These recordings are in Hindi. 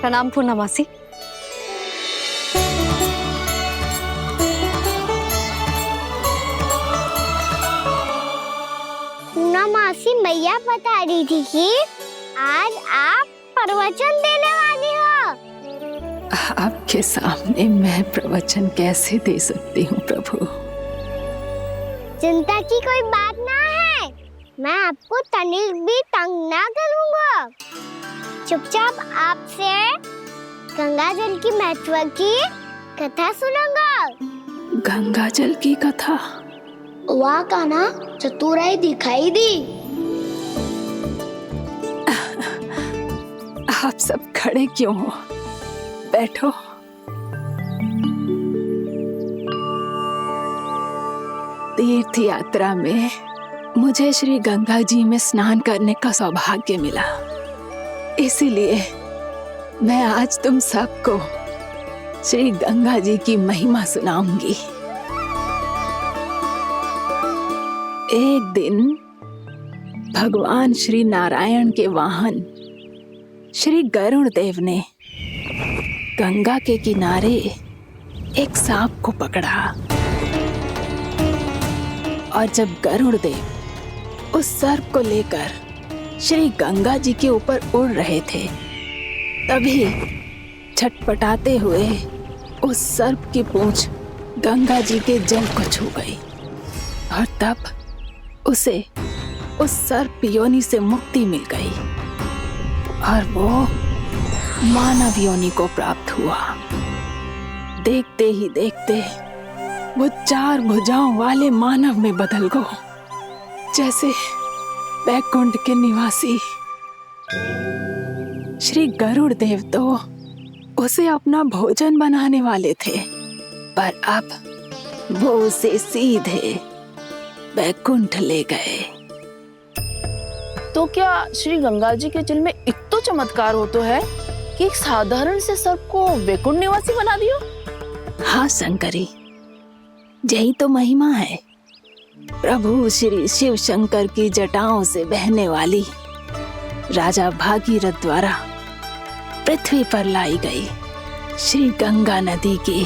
प्रणाम पूर्णमासी। पूर्णमासी मैया बता रही थी कि आज आप प्रवचन देने वाली हो। आपके सामने मैं प्रवचन कैसे दे सकती हूँ प्रभु? चिंता की कोई बात ना है, मैं आपको तनिक भी तंग ना करूँगा। चुपचाप आपसे गंगा जल की महत्व की कथा सुनूंगा। गंगा जल की कथा? वहाँ का ना चतुराई दिखाई दी। आप सब खड़े क्यों हो? बैठो। तीर्थ यात्रा में मुझे श्री गंगा जी में स्नान करने का सौभाग्य मिला, इसीलिए मैं आज तुम सबको श्री गंगा जी की महिमा सुनाऊंगी। एक दिन भगवान श्री नारायण के वाहन श्री गरुड़ देव ने गंगा के किनारे एक सांप को पकड़ा, और जब गरुड़ देव उस सर्प को लेकर श्री गंगा जी के ऊपर उड़ रहे थे, तभी छटपटाते हुए उस सर्प की पूंछ गंगा जी के जल को छू गई, और तब उसे उस सर्प योनि से मुक्ति मिल गई और वो मानव योनि को प्राप्त हुआ। देखते ही देखते वो 4 भुजाओं वाले मानव में बदल गया, जैसे बैकुंठ के निवासी। श्री गरुड़ देव तो उसे अपना भोजन बनाने वाले थे, पर अब वो उसे सीधे बैकुंठ ले गए। तो क्या श्री गंगा जी के जल में इतना चमत्कार हो तो है कि एक साधारण से सर्प को बैकुंठ निवासी बना दियो? हाँ शंकरी, यही तो महिमा है। प्रभु श्री शिव शंकर की जटाओं से बहने वाली राजा भागीरथ द्वारा पृथ्वी पर लाई गई श्री गंगा नदी की,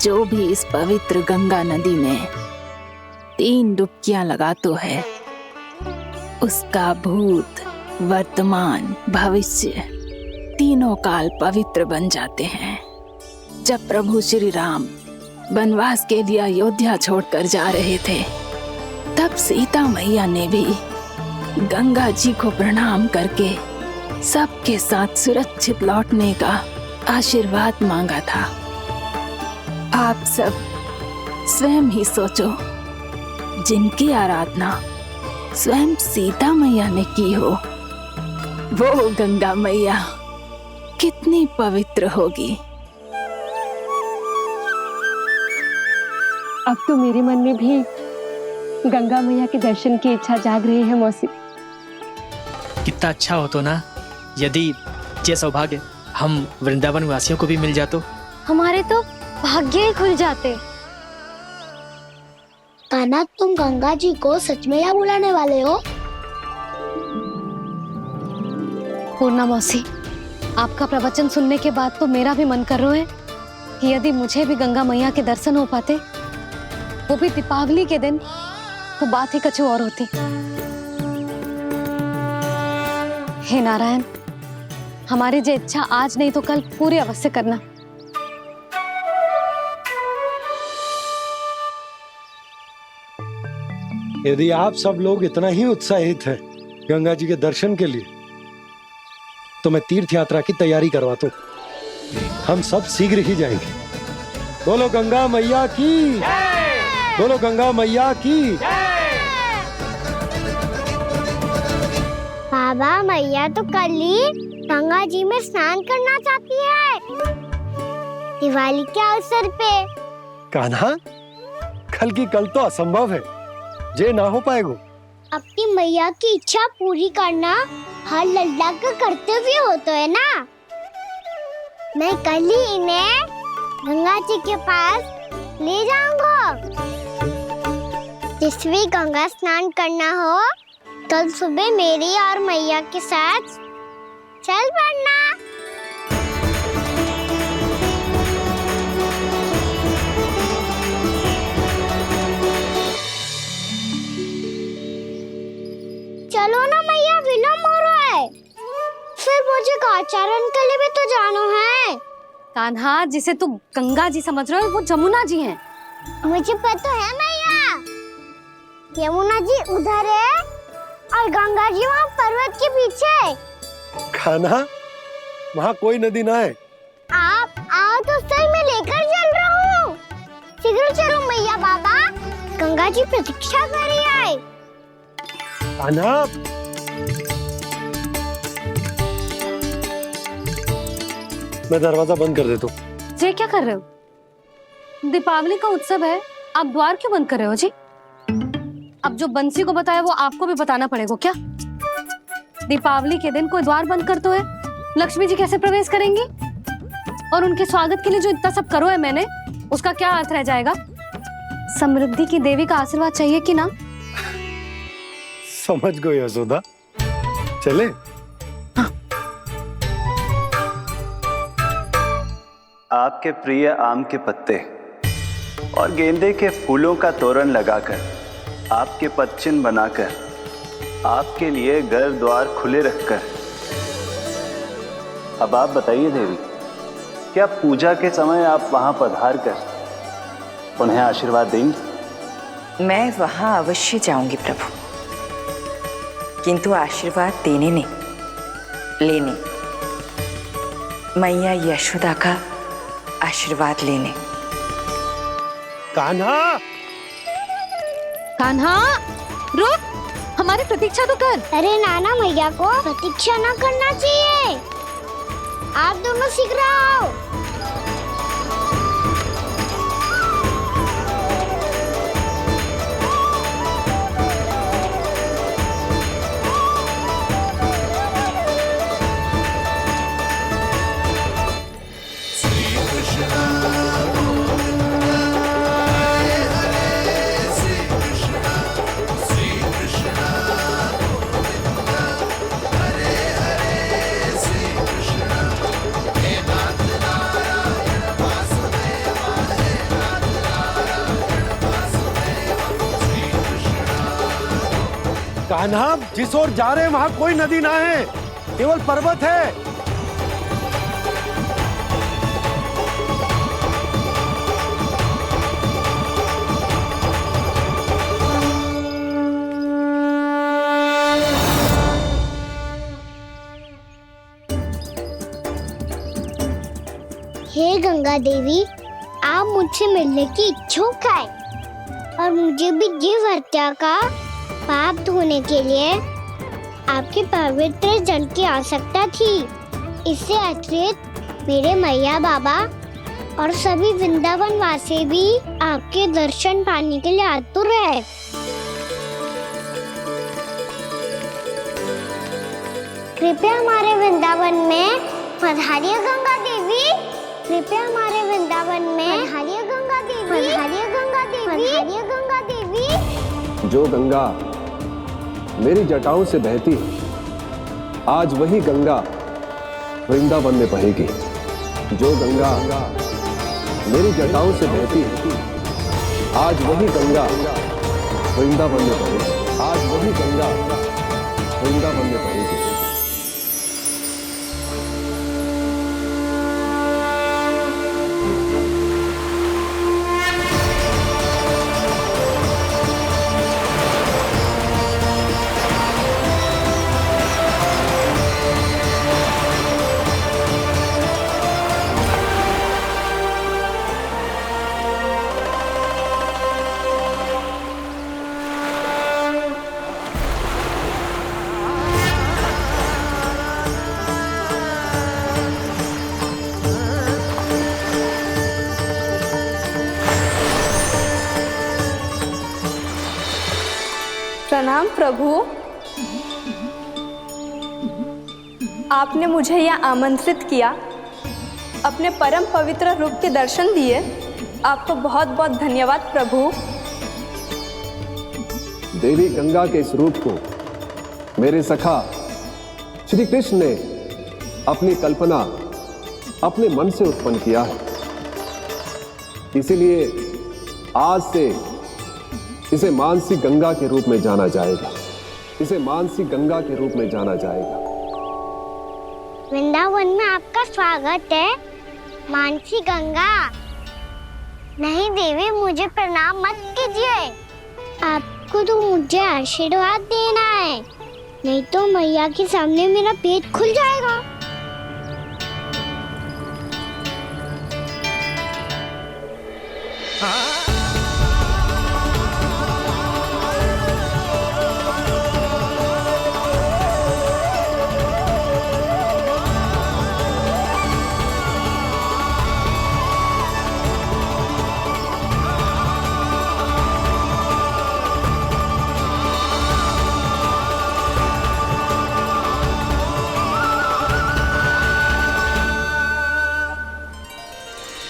जो भी इस पवित्र गंगा नदी में 3 डुबकियां लगातो है, उसका भूत, वर्तमान, भविष्य तीनों काल पवित्र बन जाते हैं। जब प्रभु श्री राम वनवास के लिए अयोध्या छोड़कर जा रहे थे, तब सीता मैया ने भी गंगा जी को प्रणाम करके सबके साथ सुरक्षित लौटने का आशीर्वाद मांगा था। आप सब स्वयं ही सोचो, जिनकी आराधना स्वयं सीता मैया ने की हो, वो गंगा मैया कितनी पवित्र होगी। अब तो मेरे मन में भी गंगा मैया के दर्शन की इच्छा जाग रही है मौसी। कितना अच्छा हो तो ना यदि ये सौभाग्य हम वृंदावन वासियों को भी मिल जातो। हमारे तो भाग्य ही खुल जाते। कान्हा, तुम गंगा जी को सच में यहाँ बुलाने वाले हो? पूर्णा मौसी, आपका प्रवचन सुनने के बाद तो मेरा भी मन कर रहा है कि यदि मुझे भी गंगा मैया के दर्शन हो पाते, वो भी दीपावली के दिन, तो बात ही कुछ और होती। हे नारायण, हमारी जो इच्छा आज नहीं तो कल पूरी अवश्य करना। यदि आप सब लोग इतना ही उत्साहित हैं गंगा जी के दर्शन के लिए, तो मैं तीर्थ यात्रा की तैयारी करवाता हूँ। हम सब शीघ्र ही जाएंगे। बोलो गंगा मैया की, बोलो गंगा मैया की। बाबा, मैया तो कल ही गंगा जी में स्नान करना चाहती है, दिवाली के अवसर पे। कान्हा, कल की कल तो असंभव है, जे ना हो पाएगा। अपनी मैया की इच्छा पूरी करना हर लल्ला का कर्तव्य होता है ना। मैं कल ही इन्हें गंगा जी के पास ले जाऊंगा। जिस भी गंगा स्नान करना हो, कल सुबह मेरी और मैया के साथ चल पड़ना। चलो ना मैया, विलम्ब हो रहा है। फिर मुझे आचरण के लिए भी तो जाना है। कान्हा, जिसे तू गंगा जी समझ रहे हो वो जमुना जी हैं। मुझे पता है मैया, यमुना जी उधर है और गंगा जी वहाँ पर्वत के पीछे। कान्हा, वहाँ कोई नदी ना है। आप आओ तो सही, मैं लेकर चल रहा हूँ। शीघ्र चलो मैया बाबा, गंगा जी प्रतीक्षा कर रही है। कान्हा, मैं दरवाजा बंद कर देता हूँ। ये क्या कर रहे हो? दीपावली का उत्सव है, आप द्वार क्यों बंद कर रहे हो जी? अब जो बंसी को बताया वो आपको भी बताना पड़ेगा क्या? दीपावली के दिन कोई द्वार बंद कर तो है, लक्ष्मी जी कैसे प्रवेश करेंगी? और उनके स्वागत के लिए जो इतना सब करो है मैंने, उसका क्या अर्थ रह जाएगा? समृद्धि की देवी का आशीर्वाद चाहिए कि ना? समझ गई यशोदा, चले। आपके प्रिय आम के पत्ते और गेंदे के फूलों का तोरण लगाकर, आपके पदचिन्ह बनाकर, आपके लिए घर द्वार खुले रखकर, अब आप बताइए देवी, क्या पूजा के समय आप वहां पधार कर उन्हें आशीर्वाद देंगी? मैं वहां अवश्य जाऊंगी प्रभु, किंतु आशीर्वाद देने नहीं, लेने, मैया यशोदा का आशीर्वाद लेने। कान्हा, कान्हा, रुक, हमारी प्रतीक्षा तो कर। अरे नाना, मैया को प्रतीक्षा ना करना चाहिए। आप दोनों शीघ्र आओ। कान्हा, जिस ओर जा रहे हैं वहाँ कोई नदी ना है, केवल पर्वत है। हे गंगा देवी, आप मुझसे मिलने की इच्छुक है और मुझे भी जीव हत्या का पाप धोने के लिए आपके पवित्र जल की आवश्यकता थी। इससे अतिरिक्त मेरे मैया बाबा और सभी वृंदावन वासी भी आपके दर्शन पाने के लिए आतुर है। कृपया हमारे वृंदावन में पधारिए गंगा देवी। कृपया हमारे वृंदावन में पधारिए गंगा देवी। पधारिए गंगा देवी। पधारिए गंगा देवी। जो गंगा मेरी जटाओं से बहती है, आज वही गंगा वृंदावन में बहेगी। जो गंगा मेरी जटाओं से बहती है, आज वही गंगा वृंदावन में बहेगी। आज वही गंगा वृंदावन में बहेगी। प्रणाम प्रभु। आपने मुझे यह आमंत्रित किया, अपने परम पवित्र रूप के दर्शन दिए। आपको बहुत बहुत धन्यवाद प्रभु। देवी गंगा के इस रूप को मेरे सखा श्री कृष्ण ने अपनी कल्पना अपने मन से उत्पन्न किया है। इसीलिए आज से इसे मानसी गंगा के रूप में जाना जाएगा। इसे मानसी गंगा के रूप में जाना जाएगा। वृंदावन में आपका स्वागत है मानसी गंगा। नहीं देवी, मुझे प्रणाम मत कीजिए। आपको तो मुझे आशीर्वाद देना है, नहीं तो मैया के सामने मेरा पेट खुल जाएगा।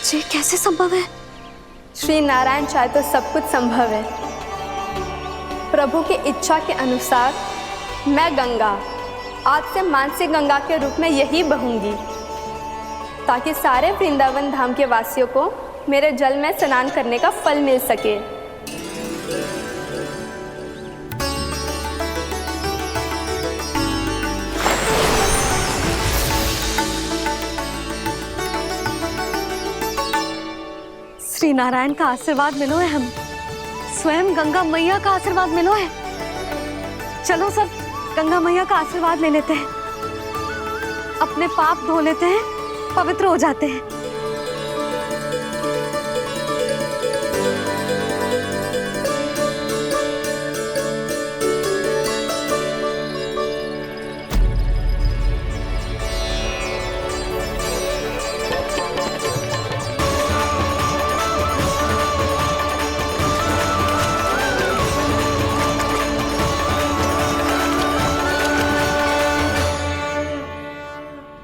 ये कैसे संभव है? श्री नारायण चाहे तो सब कुछ संभव है। प्रभु की इच्छा के अनुसार मैं गंगा आज से मानसी गंगा के रूप में यही बहूंगी, ताकि सारे वृंदावन धाम के वासियों को मेरे जल में स्नान करने का फल मिल सके। श्री नारायण का आशीर्वाद मिलो है, हम स्वयं गंगा मैया का आशीर्वाद मिलो है। चलो सब गंगा मैया का आशीर्वाद ले लेते हैं, अपने पाप धो लेते हैं, पवित्र हो जाते हैं।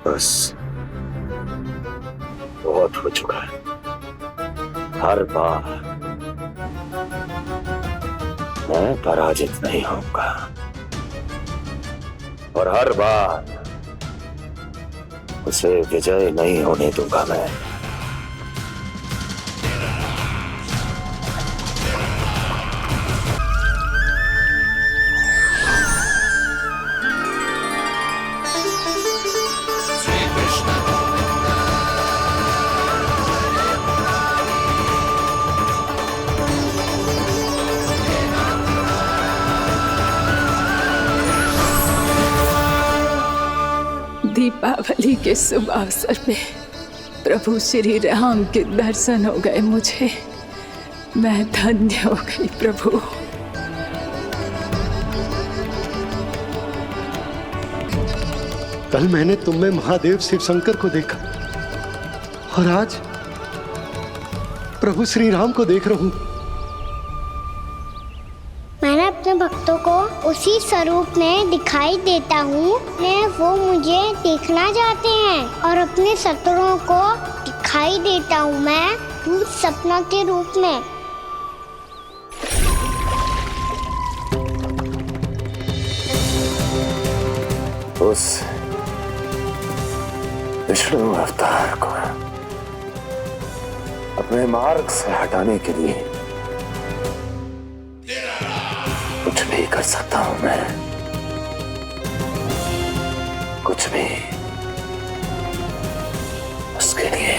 बस बहुत हो चुका है। हर बार मैं पराजित नहीं होऊंगा और हर बार उसे विजय नहीं होने दूंगा मैं। दीपावली के शुभ अवसर पे प्रभु श्री राम के दर्शन हो गए मुझे। मैं धन्य हो गई प्रभु। कल मैंने तुम में महादेव शिव शंकर को देखा और आज प्रभु श्री राम को देख रहा हूं। मैंने अपने भक्तों को उसी स्वरूप में दिखाई देता हूँ, वो मुझे देखना चाहते हैं और अपने शत्रुओं को दिखाई देता हूँ मैं भूत सपना के रूप में। उस विष्णु अवतार को अपने मार्ग से हटाने के लिए कुछ भी कर सकता हूं मैं, कुछ भी। उसके लिए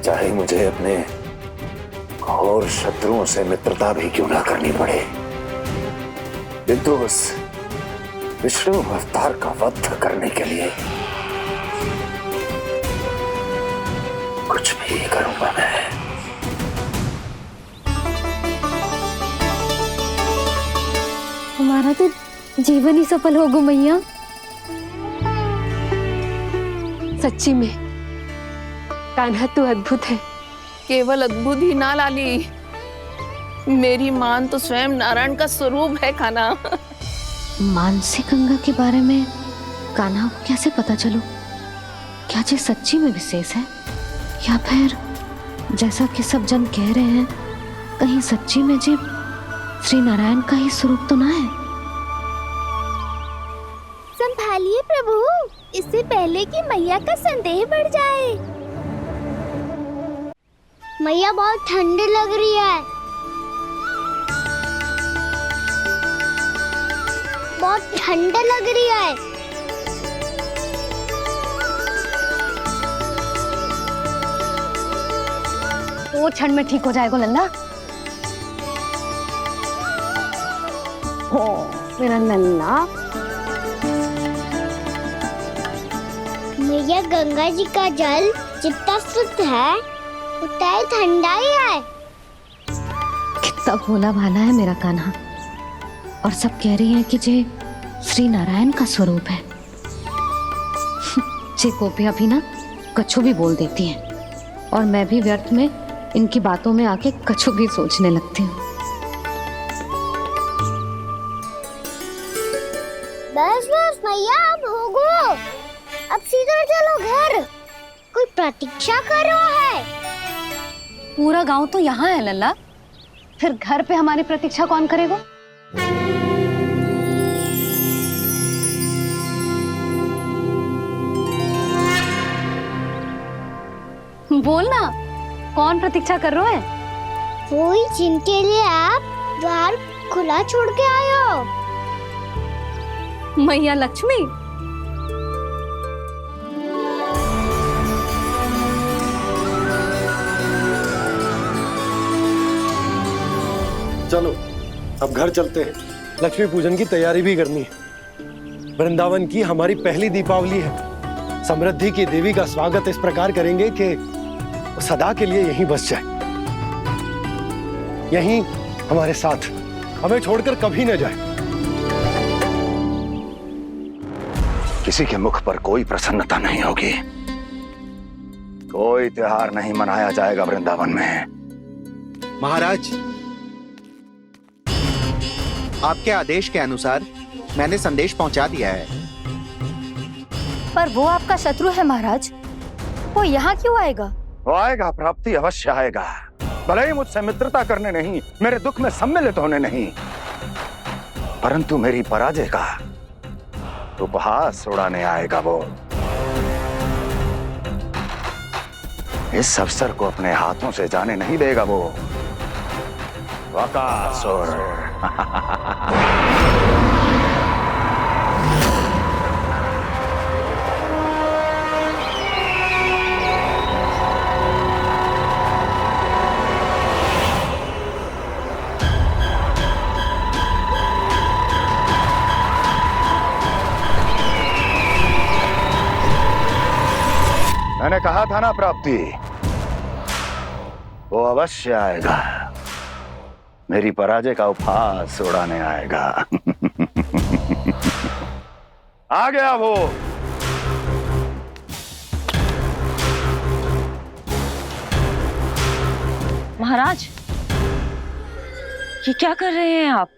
चाहे मुझे अपने घोर शत्रुओं से मित्रता भी क्यों ना करनी पड़े, किंतु उस विष्णु अवतार का वध करने के लिए कुछ भी करूंगा मैं। हमारा तो जीवन ही सफल हो गो मैया। सच्ची में कान्हा तू अद्भुत है। केवल अद्भुत ही ना लाली, मेरी मान तो स्वयं नारायण का स्वरूप है कान्हा। मानसी गंगा के बारे में कान्हा को कैसे पता चलू? क्या ये सच्ची में विशेष है, या फिर जैसा कि सब जन कह रहे हैं, कहीं सच्ची में जी श्री नारायण का ही स्वरूप तो ना है? संभालिए प्रभु, इससे पहले कि मैया का संदेह बढ़ जाए। मैया बहुत ठंडी लग रही है, बहुत ठंडा लग रही है। वो क्षण में ठीक हो जाएगा लल्ला। हो मेरा लल्ला। मैया गंगा जी का जल जितना शुद्ध है उतना ही ठंडा ही है। कितना भोला भाला है मेरा कान्हा। और सब कह रही हैं कि ये श्री नारायण का स्वरूप है। जे गोपियां भी ना कछु भी बोल देती हैं, और मैं भी व्यर्थ में इनकी बातों में आके कछु भी सोचने लगती हूँ। बस बस मैया, अब होगो, अब सीधा चलो घर। कोई प्रतीक्षा कर रहा है। पूरा गांव तो यहाँ है लल्ला, फिर घर पे हमारी प्रतीक्षा कौन करेगा? बोलना, कौन प्रतीक्षा कर रहे हैं? वही जिनके लिए आप द्वार खुला छोड़ के आए हो। मैया लक्ष्मी। चलो अब घर चलते हैं, लक्ष्मी पूजन की तैयारी भी करनी है। वृंदावन की हमारी पहली दीपावली है। समृद्धि की देवी का स्वागत इस प्रकार करेंगे कि सदा के लिए यहीं बस जाए, यहीं हमारे साथ, हमें छोड़कर कभी न जाए। किसी के मुख पर कोई प्रसन्नता नहीं होगी, कोई त्योहार नहीं मनाया जाएगा वृंदावन में। महाराज, आपके आदेश के अनुसार मैंने संदेश पहुंचा दिया है। पर वो आपका शत्रु है महाराज, वो यहाँ क्यों आएगा? वो आएगा, प्राप्ति अवश्य आएगा। भले ही मुझसे मित्रता करने नहीं, मेरे दुख में सम्मिलित होने नहीं, परंतु मेरी पराजय का उपहास उड़ाने आएगा वो। इस अवसर को अपने हाथों से जाने नहीं देगा वो। वकासुर। मैंने कहा था ना प्राप्ति, वो अवश्य आएगा, मेरी पराजय का उपहास उड़ाने आएगा। आ गया वो। महाराज, ये क्या कर रहे हैं आप?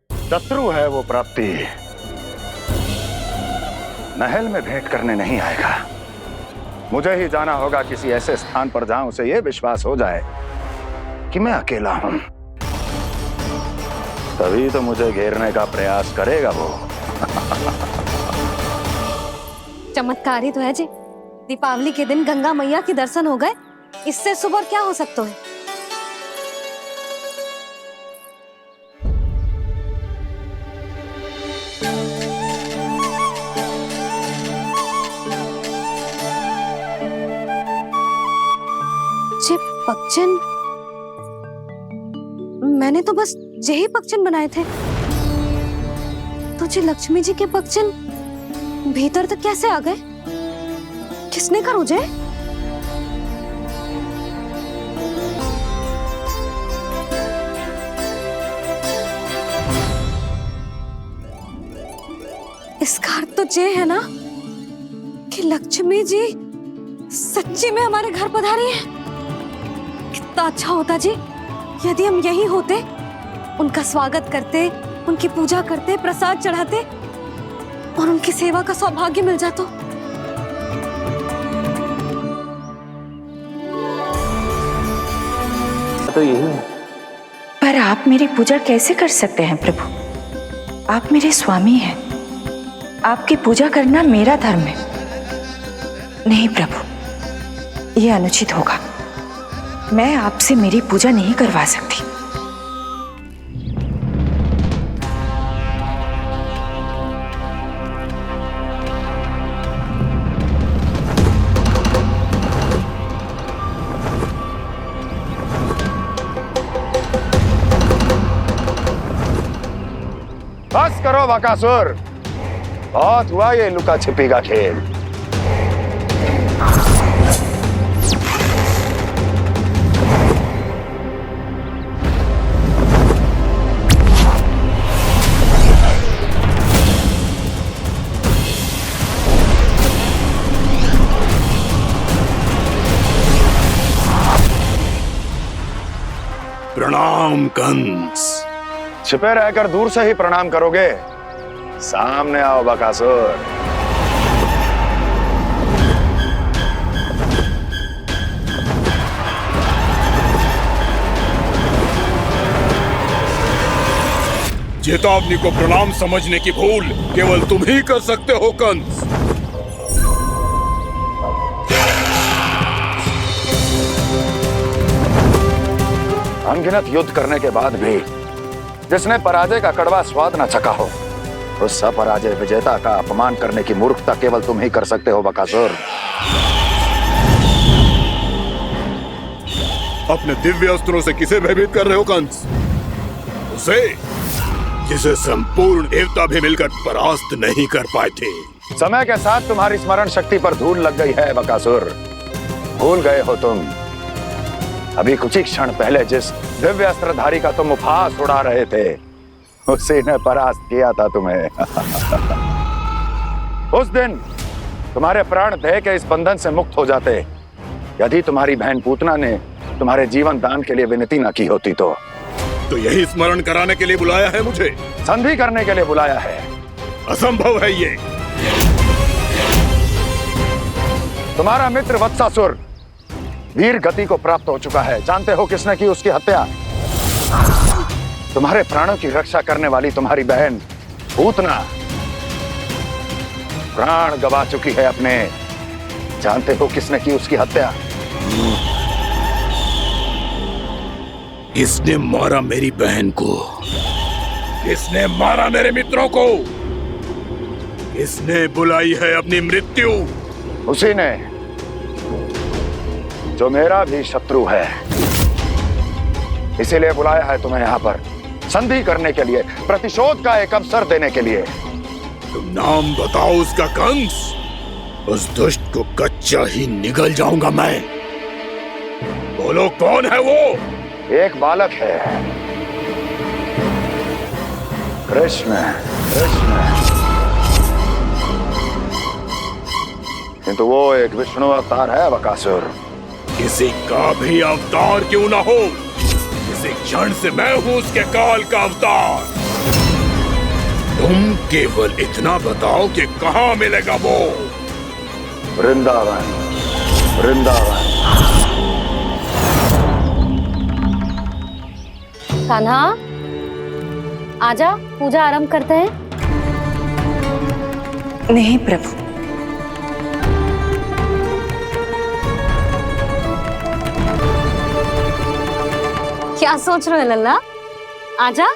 शत्रु है वो प्राप्ति, महल में भेंट करने नहीं आएगा। मुझे ही जाना होगा किसी ऐसे स्थान पर जहां उसे यह विश्वास हो जाए कि मैं अकेला हूं, तभी तो मुझे घेरने का प्रयास करेगा वो। चमत्कार ही तो है जी, दीपावली के दिन गंगा मैया के दर्शन हो गए, इससे सुपर क्या हो सकता है? जे पक्षन, मैंने तो बस यही पक्षन बनाए थे, तो जे लक्ष्मी जी के पक्षन भीतर तक कैसे आ गए? किसने कर मुझे? इसका अर्थ तो ये है ना कि लक्ष्मी जी सच्ची में हमारे घर पधारी है। कितना अच्छा होता जी यदि हम यही होते, उनका स्वागत करते, उनकी पूजा करते, प्रसाद चढ़ाते और उनकी सेवा का सौभाग्य मिल जाता। तो यही है। पर आप मेरी पूजा कैसे कर सकते हैं प्रभु? आप मेरे स्वामी हैं। आपकी पूजा करना मेरा धर्म है। नहीं प्रभु, यह अनुचित होगा। मैं आपसे मेरी पूजा नहीं करवा सकती। बस करो बकासुर, बहुत हुआ ये लुका छिपी का खेल। प्रणाम कंस। छिपे रहकर दूर से ही प्रणाम करोगे? सामने आओ बकासुर। चेतावनी को प्रणाम समझने की भूल केवल तुम ही कर सकते हो कंस। अनगिनत युद्ध करने के बाद भी जिसने पराजय का कड़वा स्वाद न चखा हो, उस अपराजय विजेता का अपमान करने की मूर्खता केवल तुम ही कर सकते हो बकासुर। अपने दिव्य अस्त्रों से किसे भयभीत कर रहे हो कंस? उसे जिसे संपूर्ण देवता भी मिलकर परास्त नहीं कर पाए थे। समय के साथ तुम्हारी स्मरण शक्ति पर धूल लग गई है बकासुर। भूल गए हो तुम अभी कुछ ही क्षण पहले जिस दिव्य अस्त्रधारी का तुम उपहास उड़ा रहे थे, उसी ने परास्त किया था तुम्हें। उस दिन तुम्हारे प्राण देह के इस बंधन से मुक्त हो जाते यदि तुम्हारी बहन पूतना ने तुम्हारे जीवन दान के लिए विनती न की होती तो यही स्मरण कराने के लिए बुलाया है मुझे? संधि करने के लिए बुलाया है। असंभव है ये। तुम्हारा मित्र वत्सासुर वीर गति को प्राप्त हो चुका है। जानते हो किसने की उसकी हत्या? तुम्हारे प्राणों की रक्षा करने वाली तुम्हारी बहन पूतना प्राण गवा चुकी है अपने। जानते हो किसने की उसकी हत्या? किसने मारा मेरी बहन को? किसने मारा मेरे मित्रों को? किसने बुलाई है अपनी मृत्यु? उसी ने जो मेरा भी शत्रु है। इसीलिए बुलाया है तुम्हें यहाँ पर संधि करने के लिए, प्रतिशोध का एक अवसर देने के लिए। तुम नाम बताओ उसका कंस। उस दुष्ट को कच्चा ही निगल जाऊंगा मैं। बोलो कौन है वो? एक बालक है, कृष्ण। किंतु वो एक विष्णु अवतार है बकासुर। किसी का भी अवतार क्यों ना हो, इसी क्षण से मैं हूं उसके काल का अवतार। तुम केवल इतना बताओ कि कहां मिलेगा वो? वृंदावन। कान्हा, आजा, पूजा आरंभ करते हैं। नहीं प्रभु, क्या सोच रहे हो लल्ला? आजा।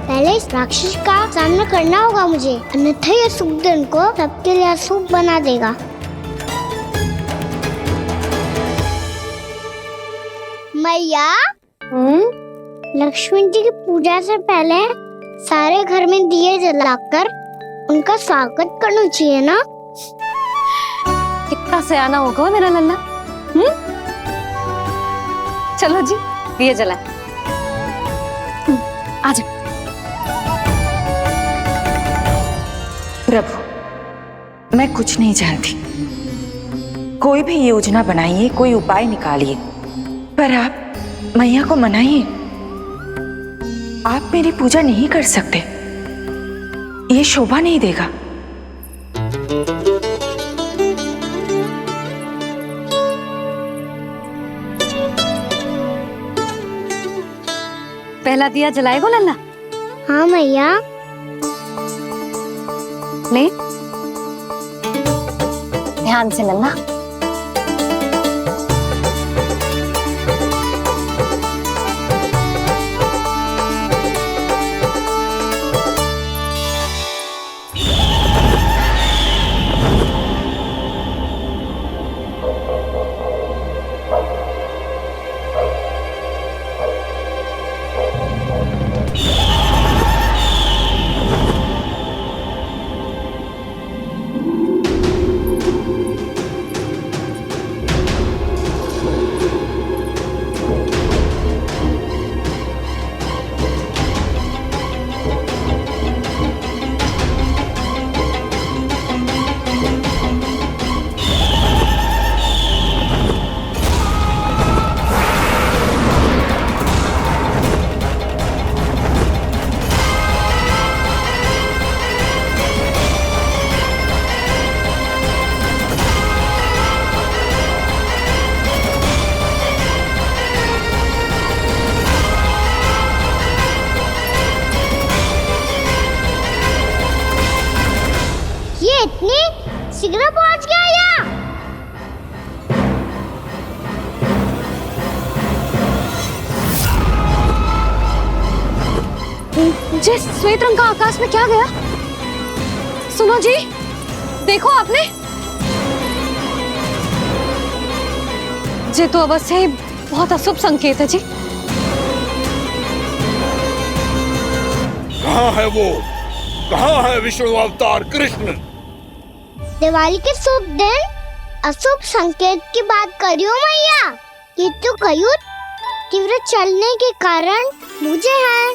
पहले इस राक्षस का सामना करना होगा मुझे, अन्यथा ये शुभ दिन को सबके लिए अशुभ बना देगा। मैया, लक्ष्मी जी की पूजा से पहले सारे घर में दिए जलाकर उनका स्वागत करना चाहिए ना? कितना सयाना होगा मेरा लल्ला। चलो जी, दिए जलाए। आजा। प्रभु, मैं कुछ नहीं जानती। कोई भी योजना बनाइए, कोई उपाय निकालिए, पर आप मैया को मनाइए। आप मेरी पूजा नहीं कर सकते, ये शोभा नहीं देगा। पहला दिया जलाएगो लल्ला? हाँ मैया। ले, ध्यान से लल्ला। इतनी शीघ्र पहुंच गया यहाँ? जिस श्वेत रंग का आकाश में क्या गया? सुनो जी, देखो आपने, ये तो अवश्य ही बहुत अशुभ संकेत है जी। कहाँ है वो? कहाँ है विष्णु अवतार कृष्ण? दिवाली के शुभ दिन अशुभ संकेत की बात कर रही हूँ मैया। ये तो कयूर तीव्र चलने के कारण मुझे है,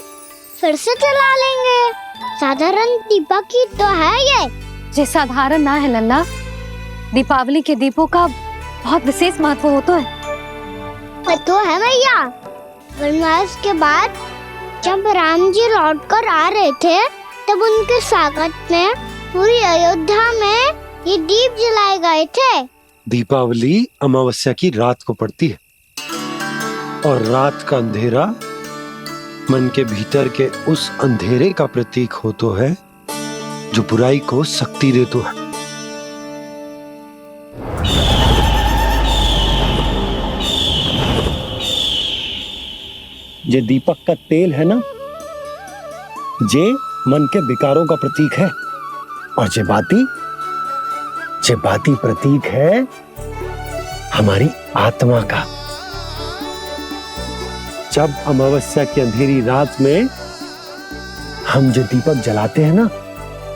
फिर से चला लेंगे। साधारण दीपक ही तो है ये साधारण ना है लल्ला, दीपावली के दीपों का बहुत विशेष महत्व होता है। तो है मैया, वनवास के बाद जब राम जी लौट कर आ रहे थे तब उनके स्वागत में पूरी अयोध्या में ये दीप जलाए गए थे। दीपावली अमावस्या की रात को पड़ती है और रात का अंधेरा मन के भीतर के उस अंधेरे का प्रतीक हो तो है जो बुराई को शक्ति दे तो है। ये दीपक का तेल है ना, जे मन के विकारों का प्रतीक है, और जे बाती प्रतीक है हमारी आत्मा का। जब अमावस्या की अंधेरी रात में हम जो दीपक जलाते हैं ना,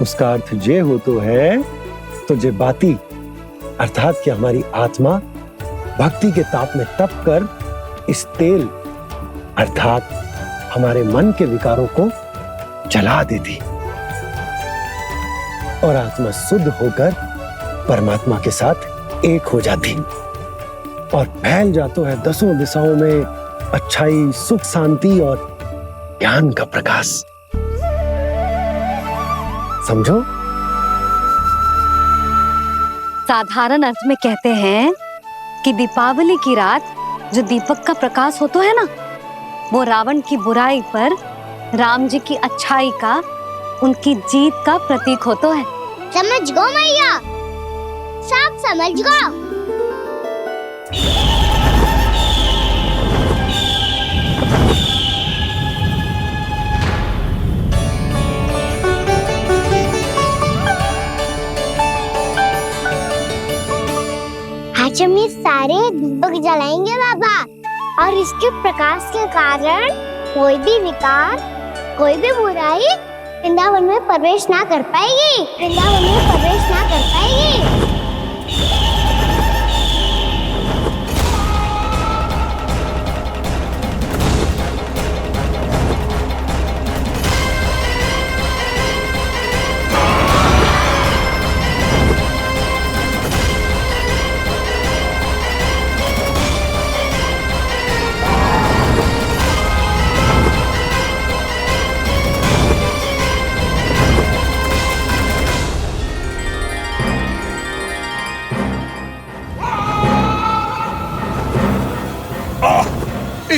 उसका अर्थ ये हो तो है, तो जे बाती अर्थात कि हमारी आत्मा भक्ति के ताप में तप कर इस तेल अर्थात हमारे मन के विकारों को जला देती और आत्मा शुद्ध होकर परमात्मा के साथ एक हो जाती और फैल जाता है दसों दिशाओं में अच्छाई, सुख, शांति और ज्ञान का प्रकाश। समझो? साधारण अर्थ में कहते हैं कि दीपावली की रात जो दीपक का प्रकाश होता है ना, वो रावण की बुराई पर राम जी की अच्छाई का, उनकी जीत का प्रतीक होता है। समझ गो मैया, सब समझ गो। आज हम ये सारे दीपक जलाएंगे बाबा, और इसके प्रकाश के कारण कोई भी विकार, कोई भी बुराई वृंदावन में प्रवेश ना कर पाएगी, वृंदावन में प्रवेश ना कर पाएगी।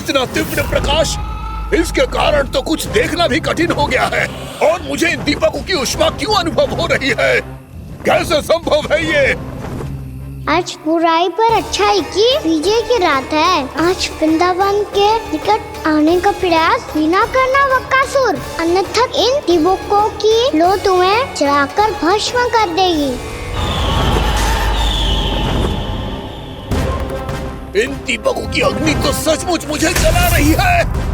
इतना तीव्र प्रकाश, इसके कारण तो कुछ देखना भी कठिन हो गया है। और मुझे इन दीपकों की ऊष्मा क्यों अनुभव हो रही है? कैसे संभव है ये? आज बुराई पर अच्छाई की विजय की रात है। आज वृंदावन के निकट आने का प्रयास भी ना करना बकासुर, अन्यथा इन दीपकों की लो तुम्हें जलाकर भस्म कर देगी। इन दीपकों की अग्नि तो सचमुच मुझे जला रही है।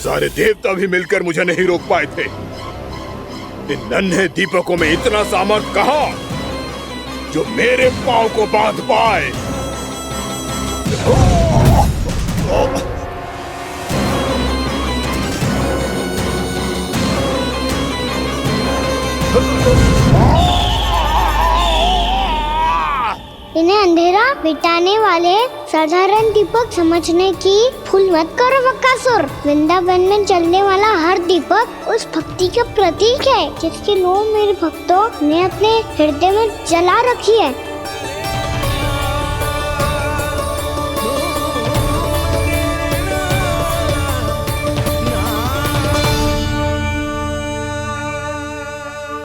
सारे देवता भी मिलकर मुझे नहीं रोक पाए थे। इन नन्हे दीपकों में इतना सामर्थ कहां जो मेरे पांव को बांध पाए। इन्हें अंधेरा मिटाने वाले साधारण दीपक समझने की भूल मत करो बकासुर। वृंदावन में जलने वाला हर दीपक उस भक्ति का प्रतीक है जिसकी लो मेरे भक्तों ने अपने हृदय में जला रखी है।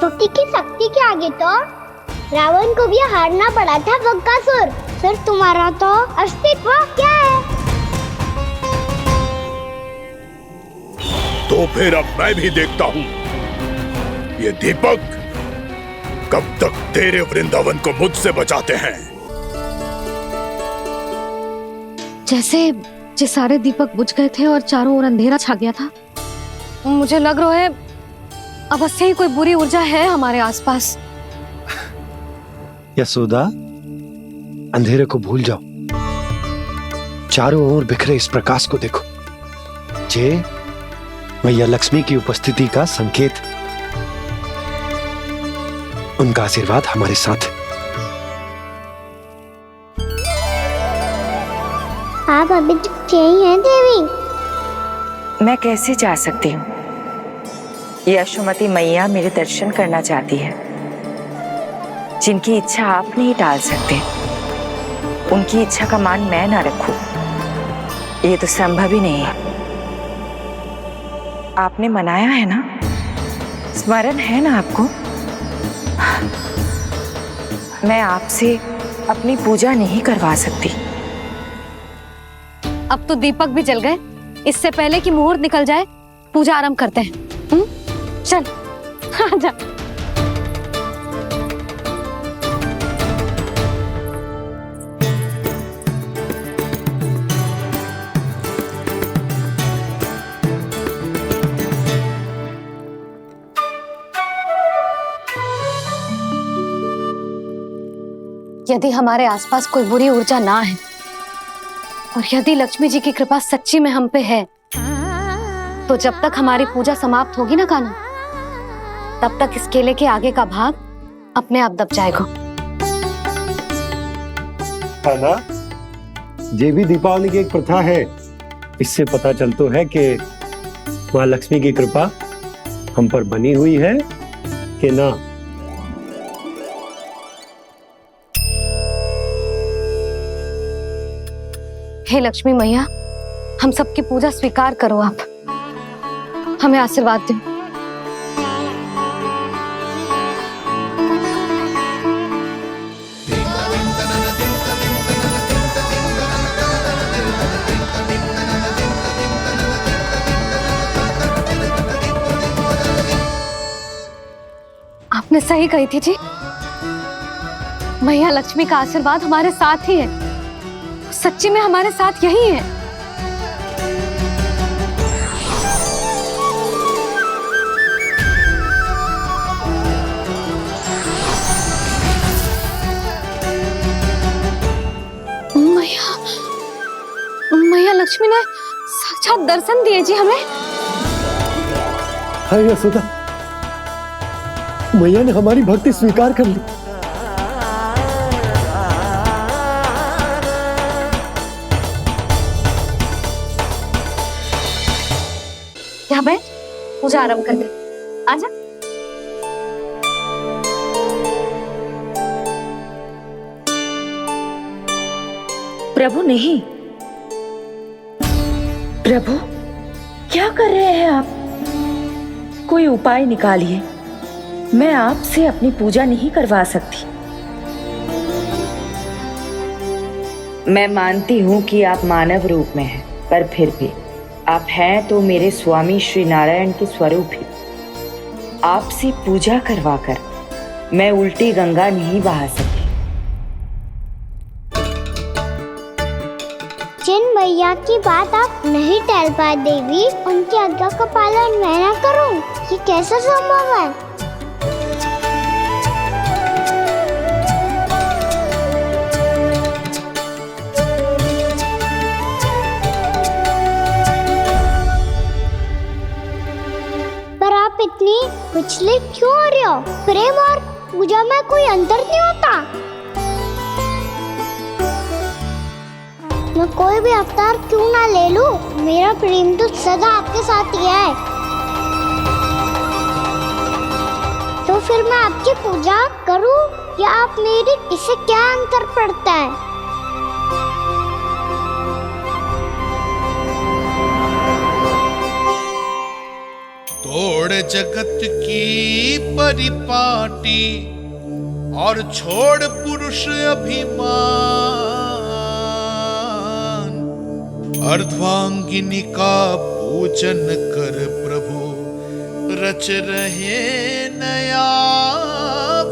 भक्ति की शक्ति के आगे तो रावण को भी हारना पड़ा था बकासुर। फिर तुम्हारा तो अस्तित्व क्या है? तो फिर अब मैं भी देखता हूँ ये दीपक कब तक तेरे वृंदावन को मुझसे बचाते हैं। जैसे ये सारे दीपक बुझ गए थे और चारों ओर अंधेरा छा गया था, मुझे लग रहा है अवश्य ही कोई बुरी ऊर्जा है हमारे आसपास। यशोदा, अंधेरे को भूल जाओ, चारों ओर बिखरे इस प्रकाश को देखो। जे मैया लक्ष्मी की उपस्थिति का संकेत, उनका आशीर्वाद हमारे साथ है। आप अभी तक यही हैं देवी? मैं कैसे जा सकती हूँ? यशोमती मैया मेरे दर्शन करना चाहती है। जिनकी इच्छा आप नहीं टाल सकते, उनकी इच्छा का मान मैं ना रखूं, ये तो संभव ही नहीं है। आपने मनाया है ना, स्मरण है ना आपको? मैं आपसे अपनी पूजा नहीं करवा सकती। अब तो दीपक भी जल गए, इससे पहले कि मुहूर्त निकल जाए पूजा आरंभ करते हैं। चल आजा। यदि हमारे आसपास कोई बुरी ऊर्जा ना है और यदि लक्ष्मी जी की कृपा सच्ची में हम पे है, तो जब तक हमारी पूजा समाप्त होगी ना कान्हा, तब तक इस केले के आगे का भाग अपने आप दब जाएगा। कान्हा, ये भी दीपावली की एक प्रथा है। इससे पता चलता है कि माँ लक्ष्मी की कृपा हम पर बनी हुई है कि ना। हे लक्ष्मी मैया, हम सबकी पूजा स्वीकार करो, आप हमें आशीर्वाद दो। आपने सही कही थी जी, मैया लक्ष्मी का आशीर्वाद हमारे साथ ही है, सच्ची में हमारे साथ यही है। मैया लक्ष्मी ने साक्षात दर्शन दिए जी हमें। हाँ यशोदा, मैया ने हमारी भक्ति स्वीकार कर ली। यहाँ बैठ, पूजा आरंभ कर दे। आजा। प्रभु नहीं, प्रभु क्या कर रहे हैं आप? कोई उपाय निकालिए, मैं आपसे अपनी पूजा नहीं करवा सकती। मैं मानती हूँ कि आप मानव रूप में हैं, पर फिर भी आप हैं तो मेरे स्वामी श्री नारायण के स्वरूप ही। आपसे पूजा करवाकर मैं उल्टी गंगा नहीं बहा सकती। जिन भैया की बात आप नहीं टल पाए देवी, उनकी आज्ञा का पालन मैं ना करूं, ये कैसे संभव है? पर आप इतनी विचलित क्यों हो रहे हो? प्रेम और पूजा में कोई अंतर नहीं होता। मैं कोई भी अवतार क्यों ना ले लूं, मेरा प्रेम तो सदा आपके साथ ही है। तो फिर मैं आपकी पूजा करूं या आप मेरी, इससे क्या अंतर पड़ता है? तोड़ जगत की परिपाटी और छोड़ पुरुष अभिमान, अर्धांगिनी का पूजन कर प्रभु रच रहे नया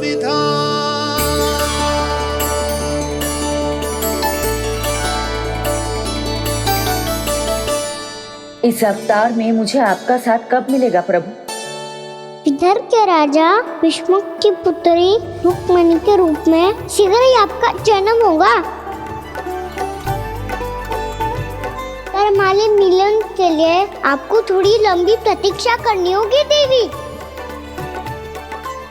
विधान। इस अवतार में मुझे आपका साथ कब मिलेगा प्रभु? इधर के राजा भीष्मक की पुत्री रुक्मणी के रूप में शीघ्र ही आपका जन्म होगा। पर हमारे मिलन के लिए आपको थोड़ी लंबी प्रतीक्षा करनी होगी देवी,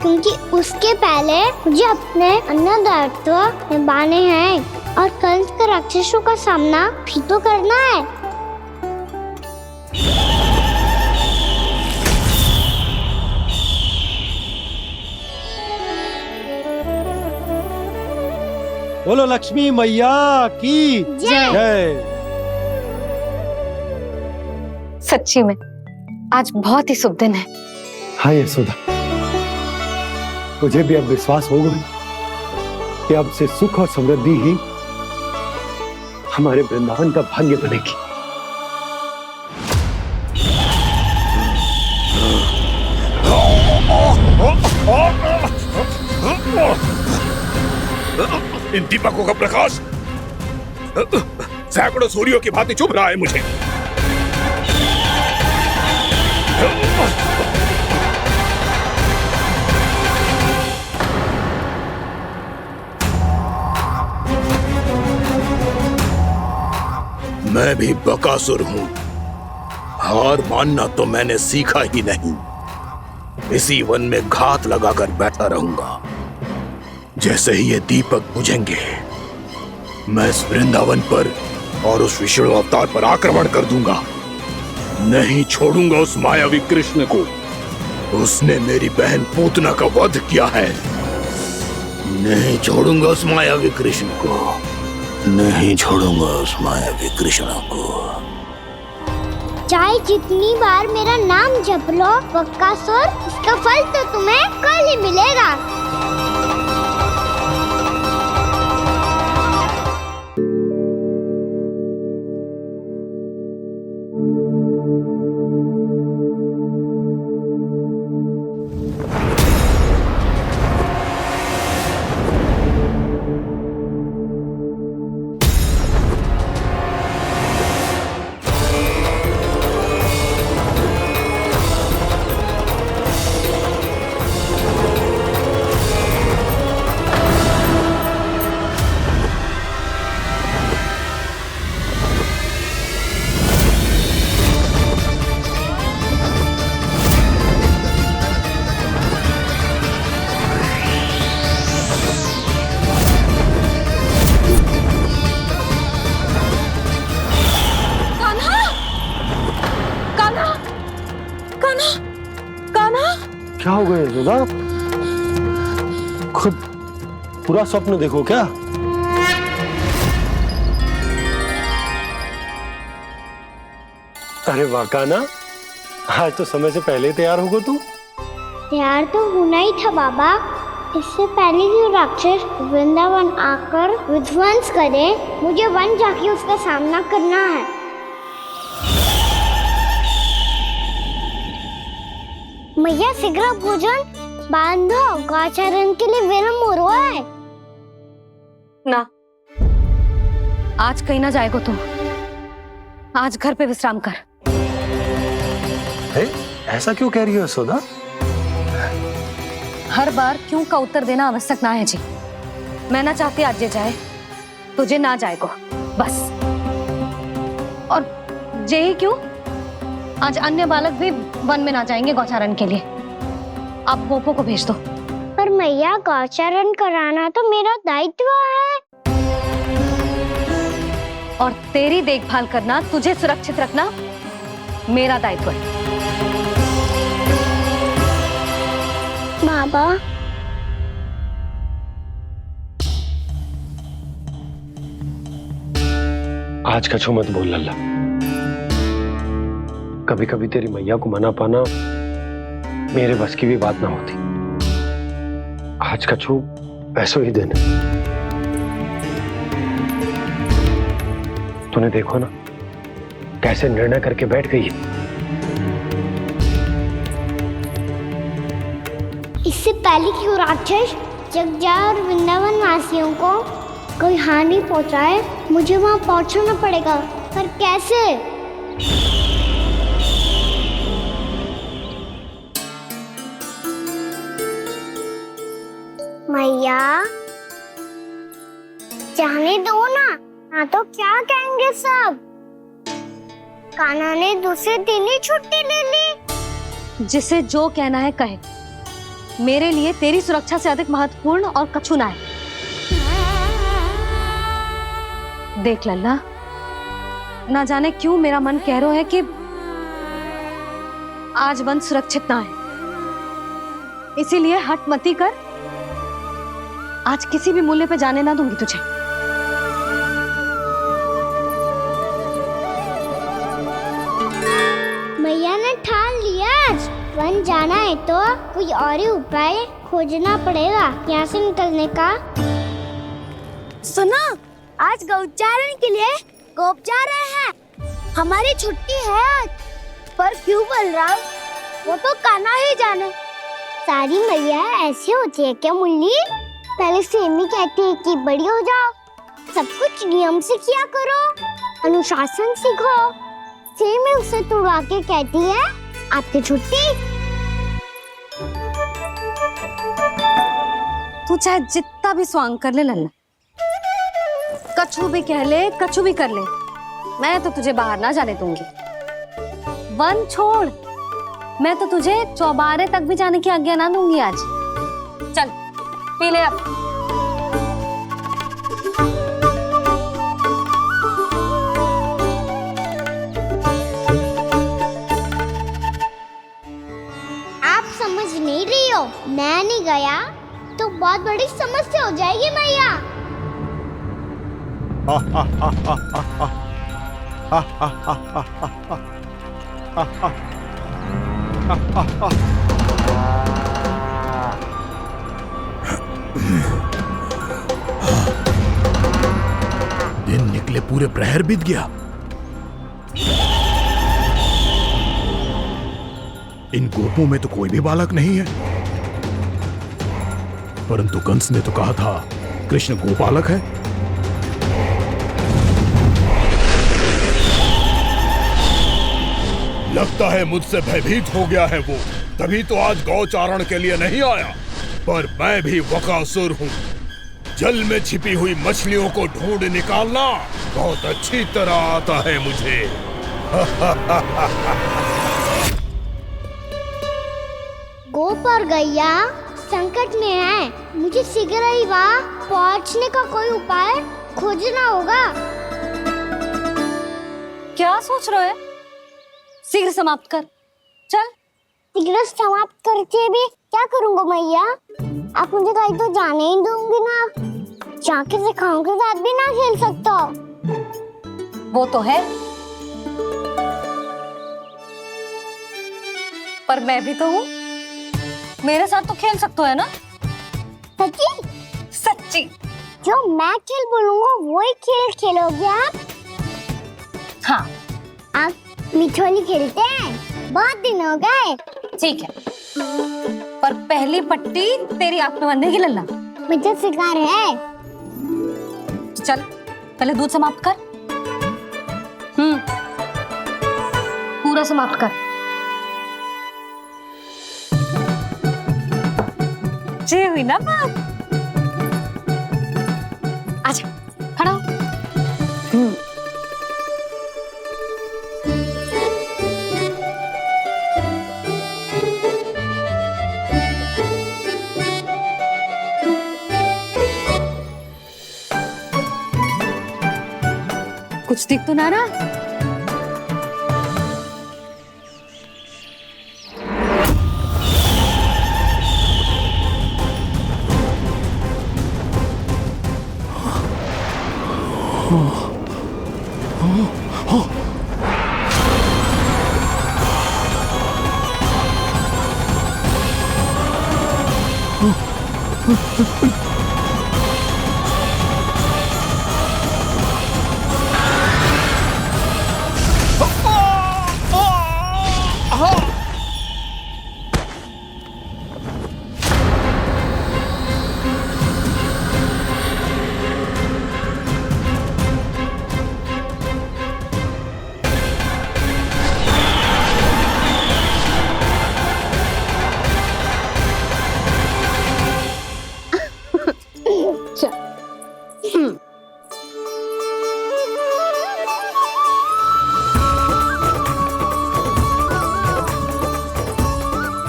क्योंकि उसके पहले मुझे अपने अन्य दायित्व निभाने हैं और कंस के राक्षसों का सामना भी तो करना है। बोलो लक्ष्मी मैया की जय। सच्ची में आज बहुत ही शुभ दिन है। हाँ यशोदा, मुझे भी अब विश्वास हो गया कि अब से सुख और समृद्धि ही हमारे वृंदावन का भाग्य बनेगी। इन दीपकों का प्रकाश सैकड़ों सूर्यों की भांति चुभ रहा है मुझे। मैं भी बकासुर हूं, हार मानना तो मैंने सीखा ही नहीं। इसी वन में घात लगाकर बैठा रहूंगा। जैसे ही ये दीपक बुझेंगे, मैं इस वृंदावन पर और उस विष्णु अवतार पर आक्रमण कर दूंगा। नहीं छोड़ूंगा उस मायावी कृष्ण को। उसने मेरी बहन पूतना का वध किया है। नहीं छोड़ूंगा उस मायावी कृष्ण को। नहीं छोड़ूंगा उस मायावी कृष्ण को। चाहे जितनी बार मेरा नाम जप लो बकासुर, इसका फल तो तुम्हें कल ही मिलेगा। क्या हो गया यशोदा? खुद पूरा स्वप्न देखो क्या? अरे वाकाना, आज तो समय से पहले तैयार होगा तू। तैयार तो होना ही था बाबा। इससे पहले कि राक्षस वृंदावन आकर विध्वंस करे, मुझे वन जाके उसका सामना करना है। मैया शीघ्र भोजन बांधो, गौचरण के लिए विलंब हो रहा है। ना, आज कहीं ना जाएगा तुम। आज घर पे विश्राम कर। ऐसा क्यों कह रही हो यशोदा? हर बार क्यों का उत्तर देना आवश्यक ना है जी। मैं ना चाहती आज ये जाए, तुझे ना जाएगा बस। और यही क्यों, आज अन्य बालक भी वन में ना जाएंगे गौचारण के लिए। आप गोपो को भेज दो। पर मैया गौचरण कराना तो मेरा दायित्व है। और तेरी देखभाल करना, तुझे सुरक्षित रखना मेरा दायित्व है। बाबा, आज कछु मत बोल लल्ला। कभी कभी तेरी मैया को मना पाना मेरे बस की भी बात ना होती। आज कछु ऐसो ही दिन है। तूने देखो ना कैसे निर्णय करके बैठ गई है। इससे पहले कि वो राक्षस जगजा और वृंदावन वासियों को कोई हानि पहुंचाए, मुझे वहां पहुंचना पड़ेगा। पर कैसे? मैया, जाने दो ना तो क्या कहेंगे सब। कान्हा ने दूसरे दिन ही छुट्टी ले ली। जिसे जो कहना है कहे। मेरे लिए तेरी सुरक्षा से अधिक महत्वपूर्ण और कछु ना है। देख लल्ला, ना जाने क्यों मेरा मन कह रहा है कि आज वन सुरक्षित ना है। इसीलिए हट मती कर। आज किसी भी मूल्य पे जाने ना दूंगी तुझे। मैया ने ठान लिया, आज वन जाना है तो कोई और ही उपाय खोजना पड़ेगा यहाँ से निकलने का। सुनो, आज गौचारण के लिए गोप जा रहे हैं। हमारी छुट्टी है आज। पर क्यों बलराम? वो तो कान्हा ही जाने। सारी मैया ऐसी होती है क्या मुन्नी? पहले सेमी कहती है कि बड़ी हो जाओ, सब कुछ नियम से किया करो, अनुशासन सीखो। सेमी उसे तुड़वा के कहती है आपकी छुट्टी। तू चाहे जितना भी स्वांग कर ले लल्ला, कछु भी कह ले, कछु भी कर ले, मैं तो तुझे बाहर ना जाने दूंगी। वन छोड़, मैं तो तुझे चौबारे तक भी जाने की आज्ञा ना दूंगी आज। चल पी ले अब। आप समझ नहीं रही हो, मैं नहीं गया तो बहुत बड़ी समस्या हो जाएगी मैया। दिन निकले पूरे प्रहर बीत गया। इन गोपों में तो कोई भी बालक नहीं है, परंतु कंस ने तो कहा था कृष्ण गोपालक है। लगता है मुझसे भयभीत हो गया है वो, तभी तो आज गौचारण के लिए नहीं आया। पर मैं भी वकासुर हूँ। जल में छिपी हुई मछलियों को ढूंढ निकालना बहुत अच्छी तरह आता है मुझे। गोप और गैया संकट में है। मुझे शीघ्र ही वहाँ पहुँचने का कोई उपाय खोजना होगा। क्या सोच रहे हो? शीघ्र समाप्त कर। चल सिगरेट समाप्त करके भी क्या करूँगा मैया? आप मुझे कहीं तो जाने ही दूंगी ना। जाके सिखाओं के साथ भी ना खेल सकता। वो तो है, पर मैं भी तो हूँ, मेरे साथ तो खेल सकते हो है ना? सच्ची? सच्ची। जो मैं खेल बोलूँगा वही खेल खेलोगे आप? हाँ। आप मिठोली खेलते हैं? बहुत दिन हो गए। ठीक है, पर पहली पट्टी तेरी आंख में बनने की लल्ला। मुझे शिकार है। चल पहले दूध समाप्त कर। पूरा समाप्त कर। जी हुई ना बात? आजा, खड़ा हो। कुछ दिख तो ना रहा?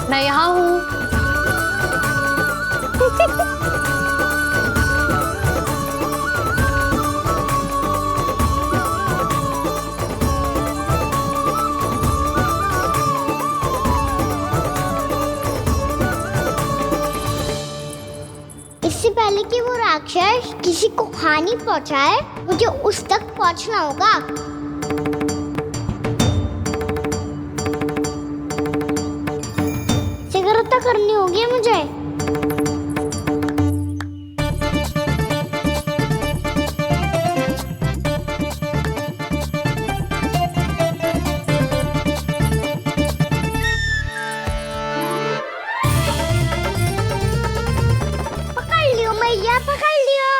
मैं यहाँ हूँ। इससे पहले कि वो राक्षस किसी को हानि पहुंचाए, मुझे उस तक पहुंचना होगा। सिगरेट करनी होगी मुझे। पकड़ लियो मैया, पकड़ लियो।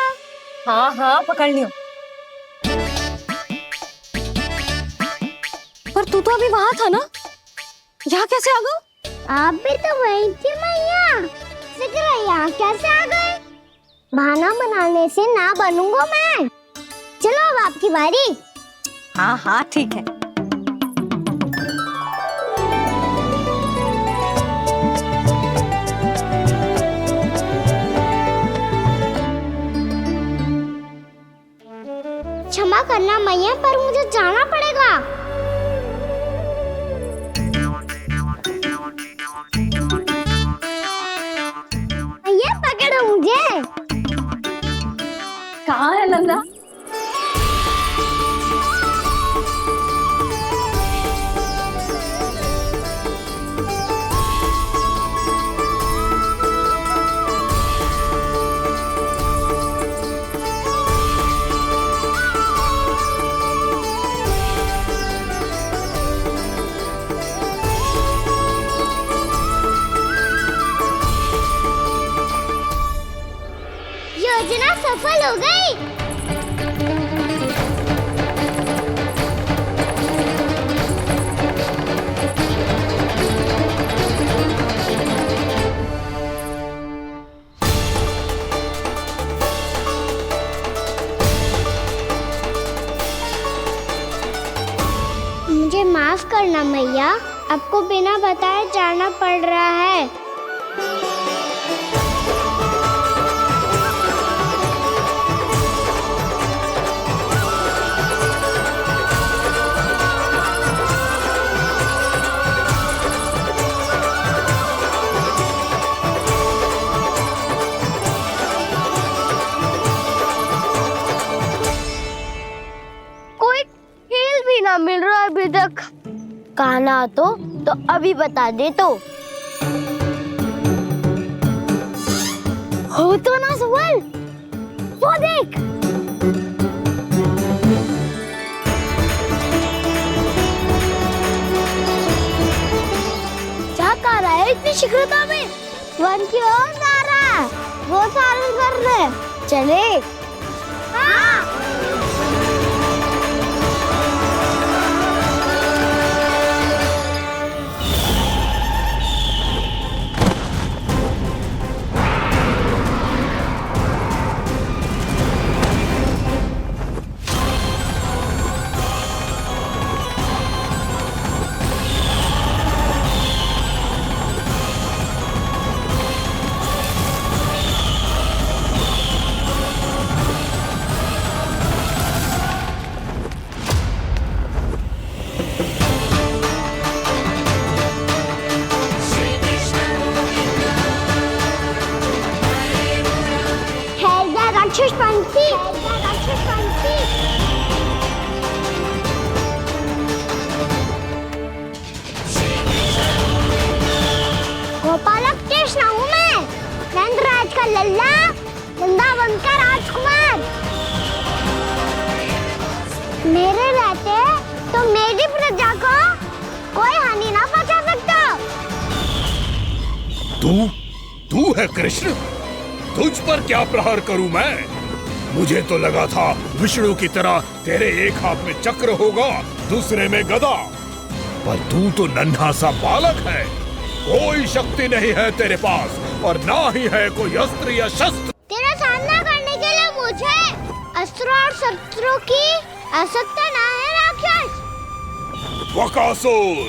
हाँ हाँ पकड़ लियो। पर तू तो अभी वहां था ना, यहाँ कैसे आ गया? आप भी तो वही थी मैया। सिगरेट यहाँ कैसे आ गए? बहाना बनाने से ना बनूंगा मैं। चलो अब आपकी बारी। हाँ हाँ ठीक है। क्षमा करना मैया, पर मुझे जाना पड़ेगा। मैया पकड़ो मुझे। कहाँ है लल्ला? योजना सफल हो गई। मुझे माफ करना मैया, आपको बिना बताए जाना पड़ रहा है। मिल रहा है अभी तक? कहना तो अभी बता दे तो। हो तो ना सुबल, वो देख। क्या कर रहा है इतनी शीघ्रता में? वन की ओर जा रहा है, वो सालन कर रहे। चले। हाँ। राक्षस पंछी, राक्षस पंछी। गोपालक कृष्ण हूँ मैं, नंदराज का लल्ला, वृंदावन का राजकुमार। मेरे रहते तो मेरी प्रजा को कोई हानि ना पहुंचा सकता। तू है कृष्ण? तुझ पर क्या प्रहार करूं मैं? मुझे तो लगा था विष्णु की तरह तेरे एक हाथ में चक्र होगा, दूसरे में गदा, पर तू तो नन्हा सा बालक है। कोई शक्ति नहीं है तेरे पास और ना ही है कोई अस्त्र या शस्त्र। तेरा सामना करने के लिए मुझे अस्त्र और शस्त्रों की आवश्यकता ना है राक्षस। वकासुर,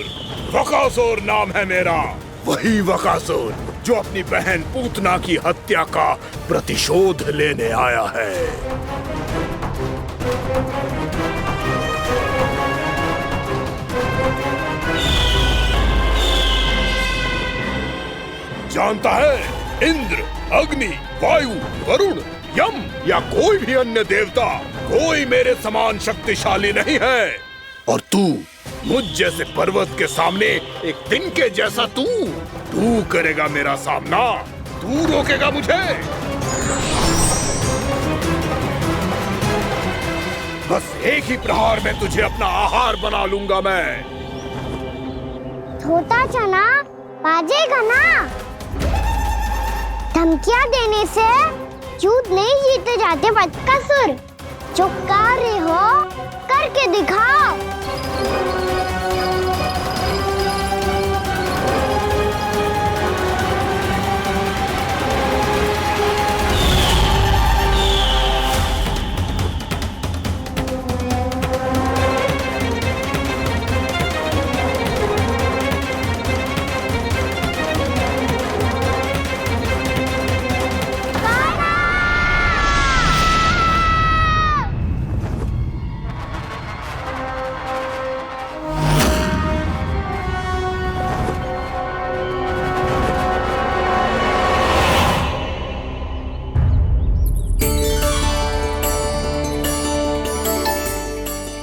वकासुर नाम है मेरा, वही वकासुर जो अपनी बहन पूतना की हत्या का प्रतिशोध लेने आया है। जानता है, इंद्र, अग्नि, वायु, वरुण, यम या कोई भी अन्य देवता कोई मेरे समान शक्तिशाली नहीं है। और तू मुझ जैसे पर्वत के सामने एक तिनके जैसा तू करेगा मेरा सामना? तू रोकेगा मुझे? बस एक ही प्रहार में तुझे अपना आहार बना लूंगा मैं। छोटा चना बाजेगा ना। धमकियां देने से युद्ध नहीं जीते जाते बदकसूर। जो कार्य हो करके दिखाओ।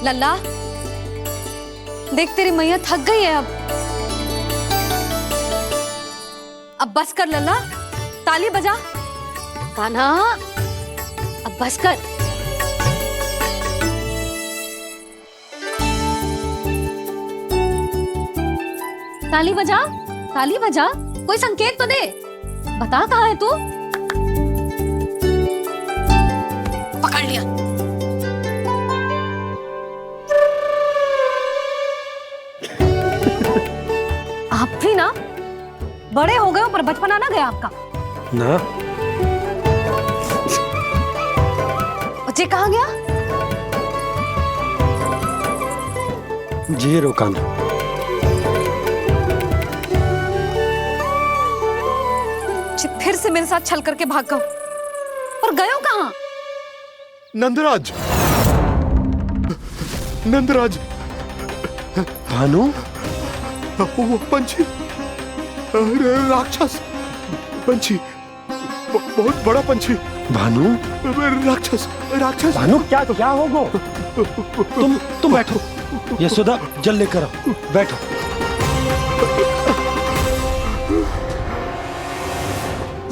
लल्ला, देख तेरी मैया थक गई है अब बस कर लल्ला, ताली बजा। कान्हा, अब बस कर। ताली बजा, ताली बजा, कोई संकेत तो दे। बता कहाँ है तू? पकड़ लिया। आप भी ना बड़े हो गए हो, पर बचपना ना गया आपका ना। बच्चे कहाँ गया? जी रोकाना। फिर से मेरे साथ छल करके भाग गए, और गए हो कहाँ? नंदराज, नंदराज। भानु, वो पंछी, राक्षस पंछी, बहुत बड़ा पंछी। भानु, राक्षस, राक्षस। भानु, क्या होगा? तुम बैठो। यशोदा जल लेकर आओ, बैठो।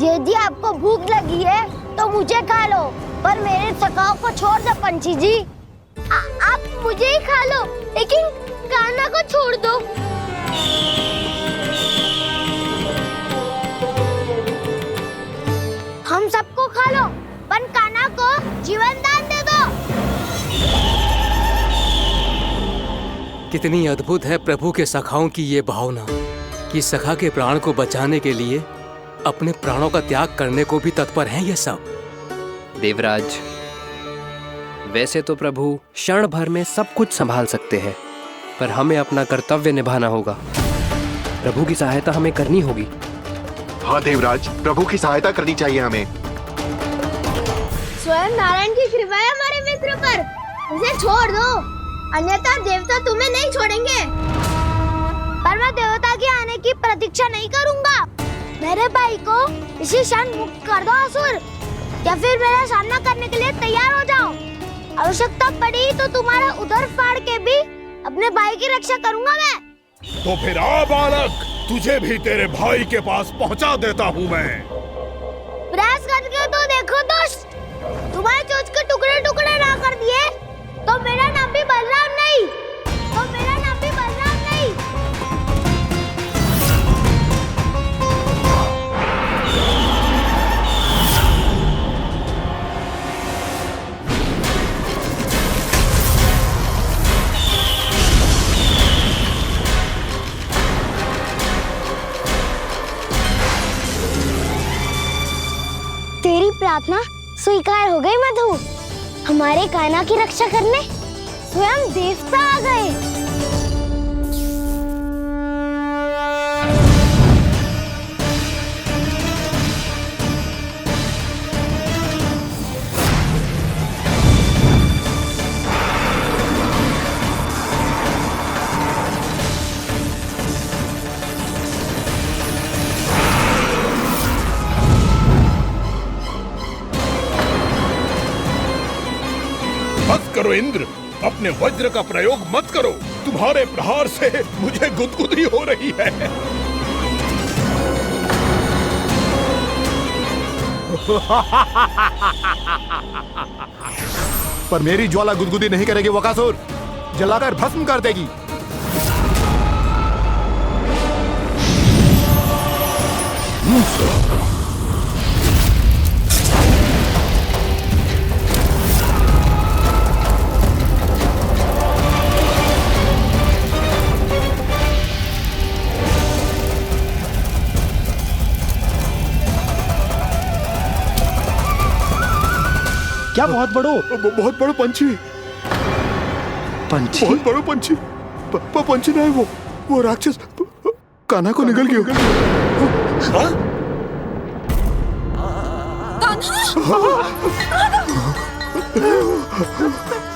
यदि आपको भूख लगी है तो मुझे खा लो, पर मेरे सखाओं को छोड़ दो पंछी जी। आप मुझे ही खा लो, लेकिन कान्हा को छोड़ दो। हम सबको खा लो, पर कान्हा को जीवन दान दे दो। कितनी अद्भुत है प्रभु के सखाओं की ये भावना कि सखा के प्राण को बचाने के लिए अपने प्राणों का त्याग करने को भी तत्पर हैं ये सब। देवराज, वैसे तो प्रभु क्षण भर में सब कुछ संभाल सकते हैं, पर हमें अपना कर्तव्य निभाना होगा। प्रभु की सहायता हमें करनी होगी। हाँ देवराज, प्रभु की सहायता करनी चाहिए हमें। स्वयं नारायण की कृपा है हमारे मित्र पर, उसे छोड़ दो, अन्यथा देवता तुम्हें नहीं छोड़ेंगे। पर मैं देवता के आने की प्रतीक्षा नहीं करूंगा। मेरे भाई को इसी क्षण मुक्त कर दो असुर, या फिर मेरा सामना करने के लिए तैयार हो जाओ। आवश्यकता पड़ी तो तुम्हारा उधर फाड़ के भी अपने भाई की रक्षा करूंगा मैं। तो फिर आ बालक, तुझे भी तेरे भाई के पास पहुंचा देता हूँ मैं। प्रयास करके तो देखो दोस्त, तुम्हारे चोंच के टुकड़े टुकड़े ना कर दिए तो मेरा नाम भी बलराम नहीं, तो मेरा नाम भी बलराम नहीं। तेरी प्रार्थना स्वीकार हो गई मधु। हमारे कान्हा की रक्षा करने स्वयं देवता आ गए। करो इंद्र, अपने वज्र का प्रयोग मत करो। तुम्हारे प्रहार से मुझे गुदगुदी हो रही है। पर मेरी ज्वाला गुदगुदी नहीं करेगी वकासुर, जलाकर भस्म कर देगी। क्या बहुत बड़ो? बहुत बड़ो पंछी। पंछी? बहुत बड़ो पंछी। पंछी नहीं, वो राक्षस कान्हा को निगल गया। हाँ?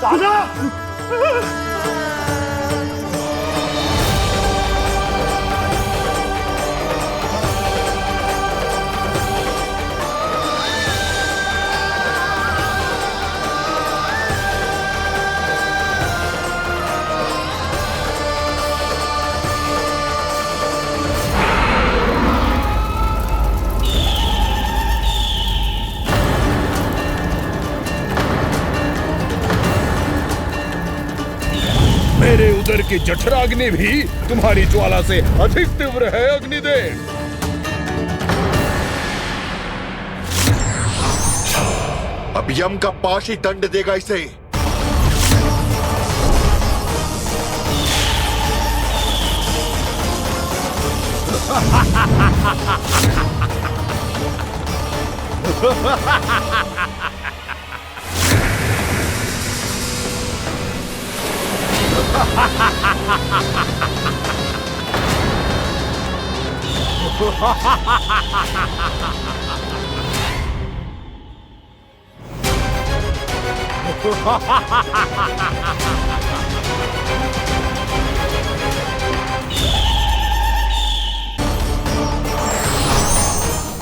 कान्हा! मेरे उदर की जठराग्नि भी तुम्हारी ज्वाला से अधिक तीव्र है अग्निदेव। अब यम का पाश ही दंड देगा इसे।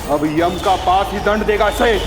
अब यम का पास ही दंड देगा इसे।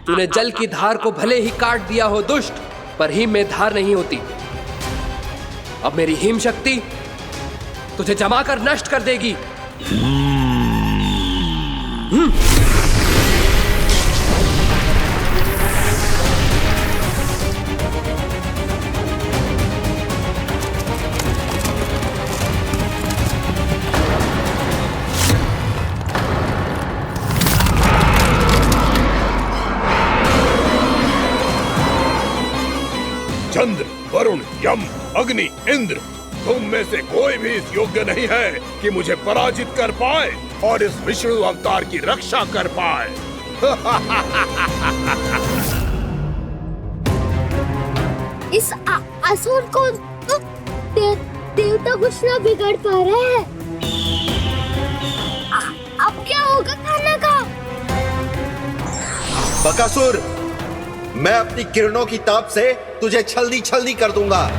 तूने जल की धार को भले ही काट दिया हो दुष्ट, पर हिम में धार नहीं होती। अब मेरी हिम शक्ति तुझे जमा कर नष्ट कर देगी। चंद्र, वरुण, यम, अग्नि, इंद्र, तुम में से कोई भी इस योग्य नहीं है कि मुझे पराजित कर पाए और इस विष्णु अवतार की रक्षा कर पाए। इस असुर को देवता कुछ ना बिगाड़ पा रहे हैं। अब क्या होगा खाने का? बकासुर, मैं अपनी किरणों की ताप से तुझे छल्दी छल्दी कर दूंगा।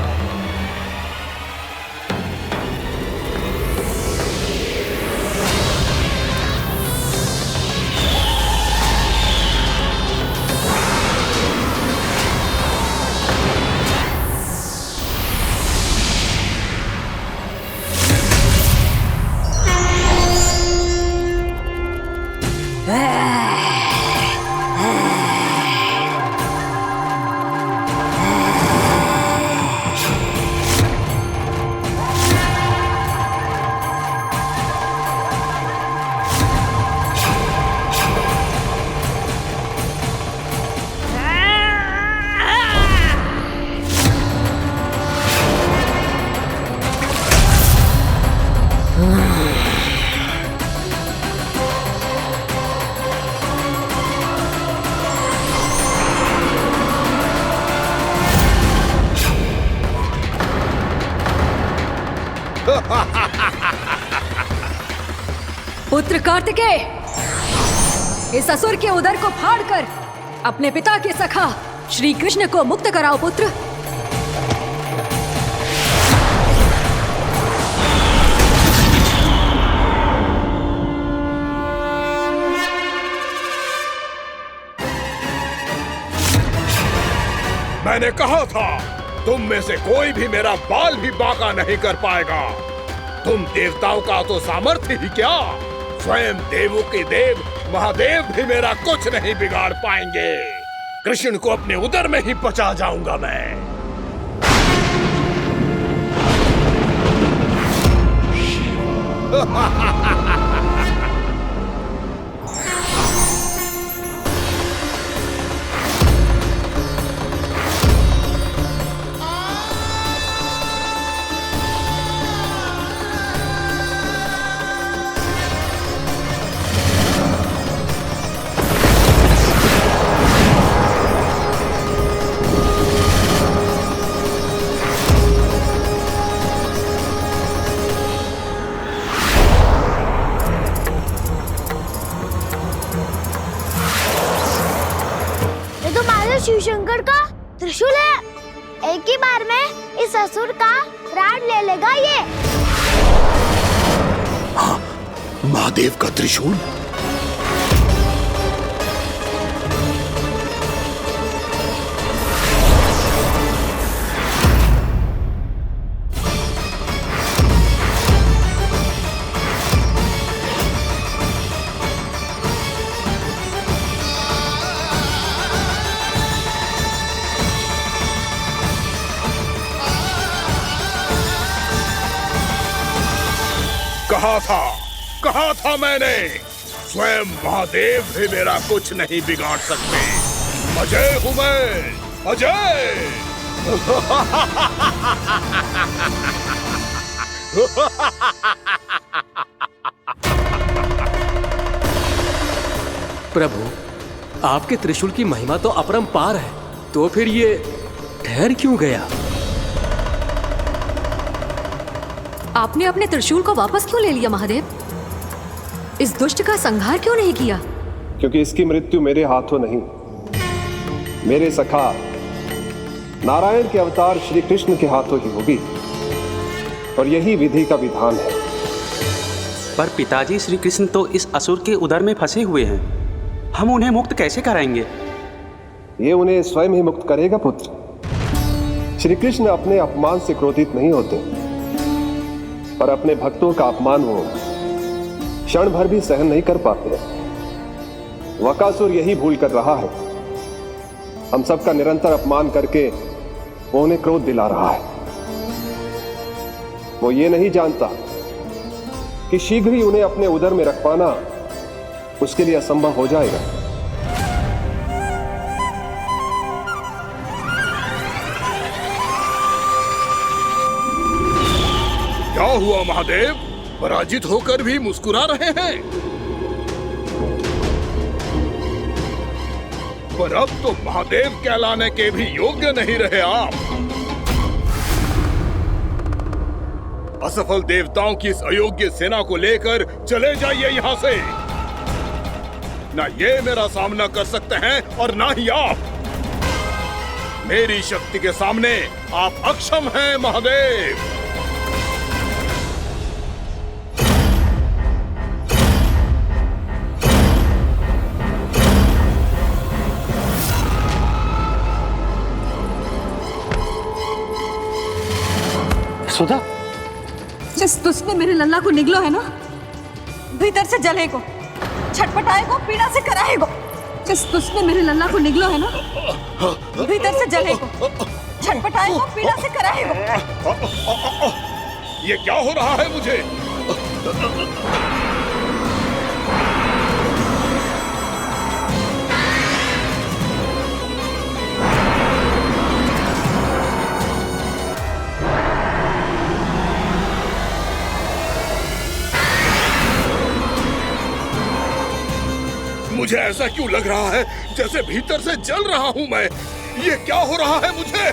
पुत्र कार्तिकेय, इस असुर के उदर को फाड़कर अपने पिता के सखा श्री कृष्ण को मुक्त कराओ पुत्र। मैंने कहा था, तुम में से कोई भी मेरा बाल भी बांका नहीं कर पाएगा। तुम देवताओं का तो सामर्थ्य ही क्या, स्वयं देवों के देव महादेव भी मेरा कुछ नहीं बिगाड़ पाएंगे। कृष्ण को अपने उदर में ही पचा जाऊंगा मैं। शिव शंकर का त्रिशूल है। एक ही बार में इस असुर का प्राण ले लेगा ये। हाँ, महादेव का त्रिशूल। कहा था मैंने, स्वयं महादेव भी मेरा कुछ नहीं बिगाड़ सकते। अजय हूं मैं, अजय। प्रभु, आपके त्रिशूल की महिमा तो अपरंपार है, तो फिर ये ठहर क्यों गया? आपने अपने त्रिशूल को वापस क्यों ले लिया महादेव? इस दुष्ट का संहार क्यों नहीं किया? क्योंकि इसकी मृत्यु मेरे हाथों नहीं, मेरे सखा नारायण के अवतार श्री कृष्ण के हाथों ही होगी, और यही विधि का विधान है। पर पिताजी, श्री कृष्ण तो इस असुर के उदर में फंसे हुए हैं, हम उन्हें मुक्त कैसे कराएंगे? ये उन्हें स्वयं ही मुक्त करेगा पुत्र। श्री कृष्ण अपने अपमान से क्रोधित नहीं होते, पर अपने भक्तों का अपमान वो क्षण भर भी सहन नहीं कर पाते। वकासुर यही भूल कर रहा है, हम सबका निरंतर अपमान करके वो उन्हें क्रोध दिला रहा है। वो ये नहीं जानता कि शीघ्र ही उन्हें अपने उदर में रख पाना उसके लिए असंभव हो जाएगा। क्या हुआ महादेव, पराजित होकर भी मुस्कुरा रहे हैं? पर अब तो महादेव कहलाने के भी योग्य नहीं रहे आप। असफल देवताओं की इस अयोग्य सेना को लेकर चले जाइए यहाँ से। ना ये मेरा सामना कर सकते हैं और ना ही आप। मेरी शक्ति के सामने आप अक्षम हैं महादेव। सुधा, जिस दुष्ट ने मेरे लल्ला को निगलो है ना, भीतर से जलेगो, छटपटाएगो, पीड़ा से कराएगो। जिस दुष्ट ने मेरे लल्ला को निगलो है ना, भीतर से जलेगो, छटपटाएगो, पीड़ा से कराएगो। ये क्या हो रहा है मुझे? मुझे ऐसा क्यों लग रहा है जैसे भीतर से जल रहा हूं मैं? ये क्या हो रहा है मुझे?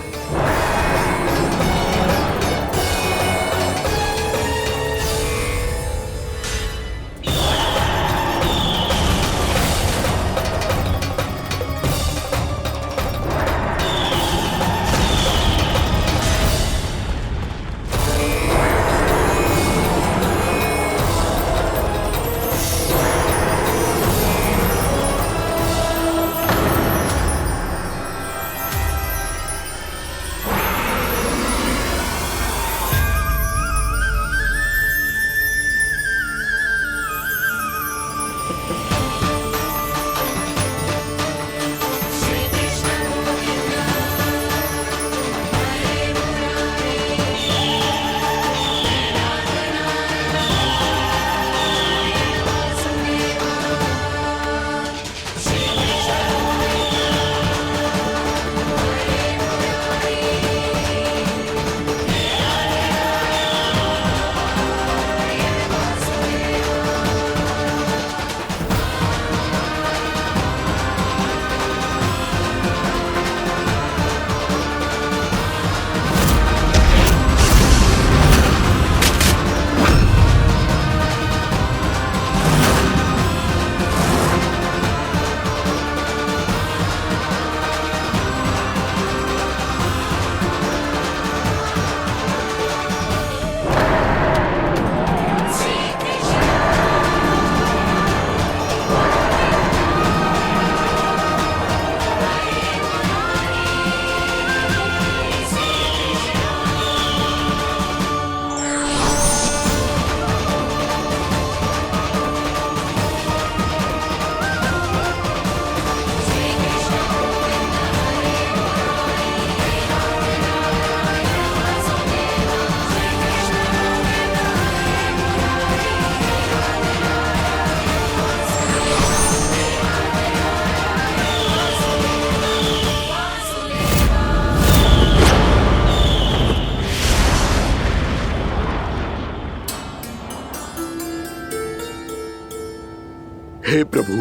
हे प्रभु,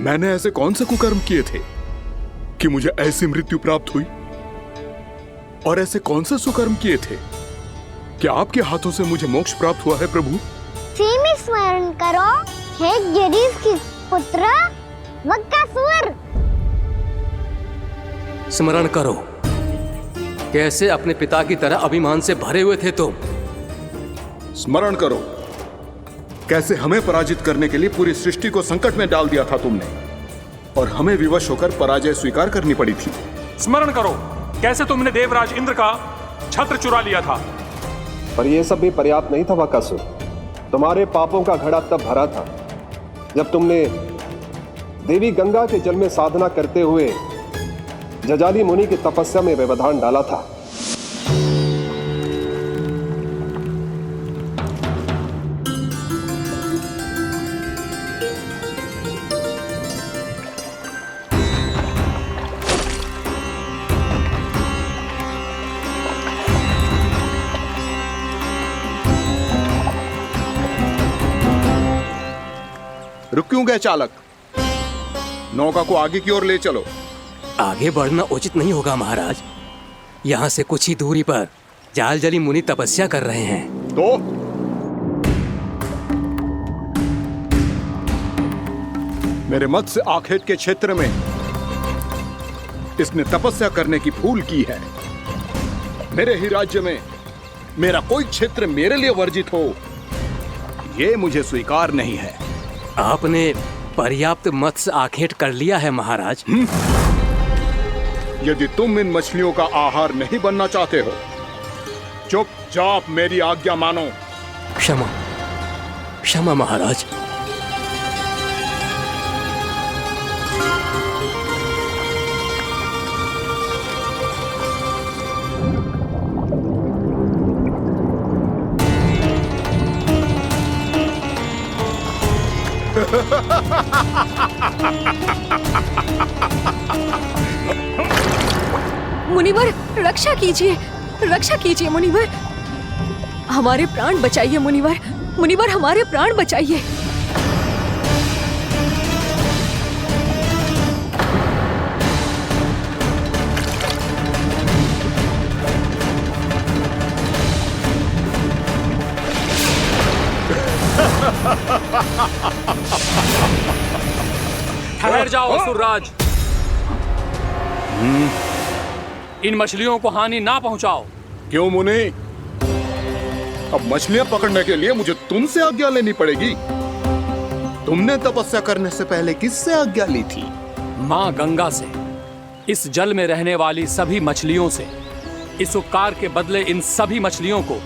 मैंने ऐसे कौन से कुकर्म किए थे कि मुझे ऐसी मृत्यु प्राप्त हुई? और ऐसे कौन से सुकर्म किए थे कि आपके हाथों से मुझे मोक्ष प्राप्त हुआ है प्रभु? स्मरण करो, हे गिरीश की पुत्र, स्मरण करो, कैसे अपने पिता की तरह अभिमान से भरे हुए थे तुम। स्मरण करो, कैसे हमें पराजित करने के लिए पूरी सृष्टि को संकट में डाल दिया था तुमने, और हमें विवश होकर पराजय स्वीकार करनी पड़ी थी। स्मरण करो, कैसे तुमने देवराज इंद्र का छत्र चुरा लिया था। पर यह सब भी पर्याप्त नहीं था बकासुर। तुम्हारे पापों का घड़ा तब भरा था जब तुमने देवी गंगा के जल में साधना करते हुए जजाली मुनि की तपस्या में व्यवधान डाला था। रुक क्यों गए चालक? नौका को आगे की ओर ले चलो। आगे बढ़ना उचित नहीं होगा महाराज। यहाँ से कुछ ही दूरी पर जालजली मुनि तपस्या कर रहे हैं। तो मेरे मत्स्य आखेट के क्षेत्र में इसने तपस्या करने की भूल की है। मेरे ही राज्य में मेरा कोई क्षेत्र मेरे लिए वर्जित हो, यह मुझे स्वीकार नहीं है। आपने पर्याप्त मत्स्य आखेट कर लिया है महाराज। यदि तुम इन मछलियों का आहार नहीं बनना चाहते हो, चुपचाप मेरी आज्ञा मानो। क्षमा, क्षमा महाराज। मुनिवर, रक्षा कीजिए, रक्षा कीजिए मुनिवर, हमारे प्राण बचाइए मुनिवर, मुनिवर हमारे प्राण बचाइए। ठहर जाओ असुरराज, इन मछलियों को हानि ना पहुंचाओ। क्यों मुनि? अब मछलियां पकड़ने के लिए मुझे तुमसे आज्ञा लेनी पड़ेगी। तुमने तपस्या करने से पहले किससे आज्ञा ली थी? माँ गंगा से, इस जल में रहने वाली सभी मछलियों से। इस उपकार के बदले इन सभी मछलियों को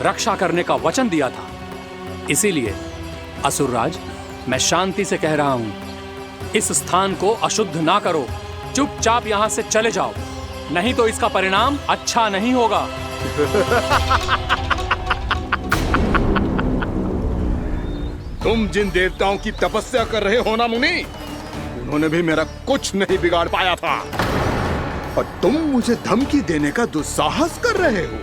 रक्षा करने का वचन दिया था। इसीलिए असुरराज, मैं शांति से कह रहा हूं, इस स्थान को अशुद्ध ना करो, चुपचाप यहां से चले जाओ, नहीं तो इसका परिणाम अच्छा नहीं होगा। तुम जिन देवताओं की तपस्या कर रहे हो ना मुनि, उन्होंने भी मेरा कुछ नहीं बिगाड़ पाया था, और तुम मुझे धमकी देने का दुस्साहस कर रहे हो।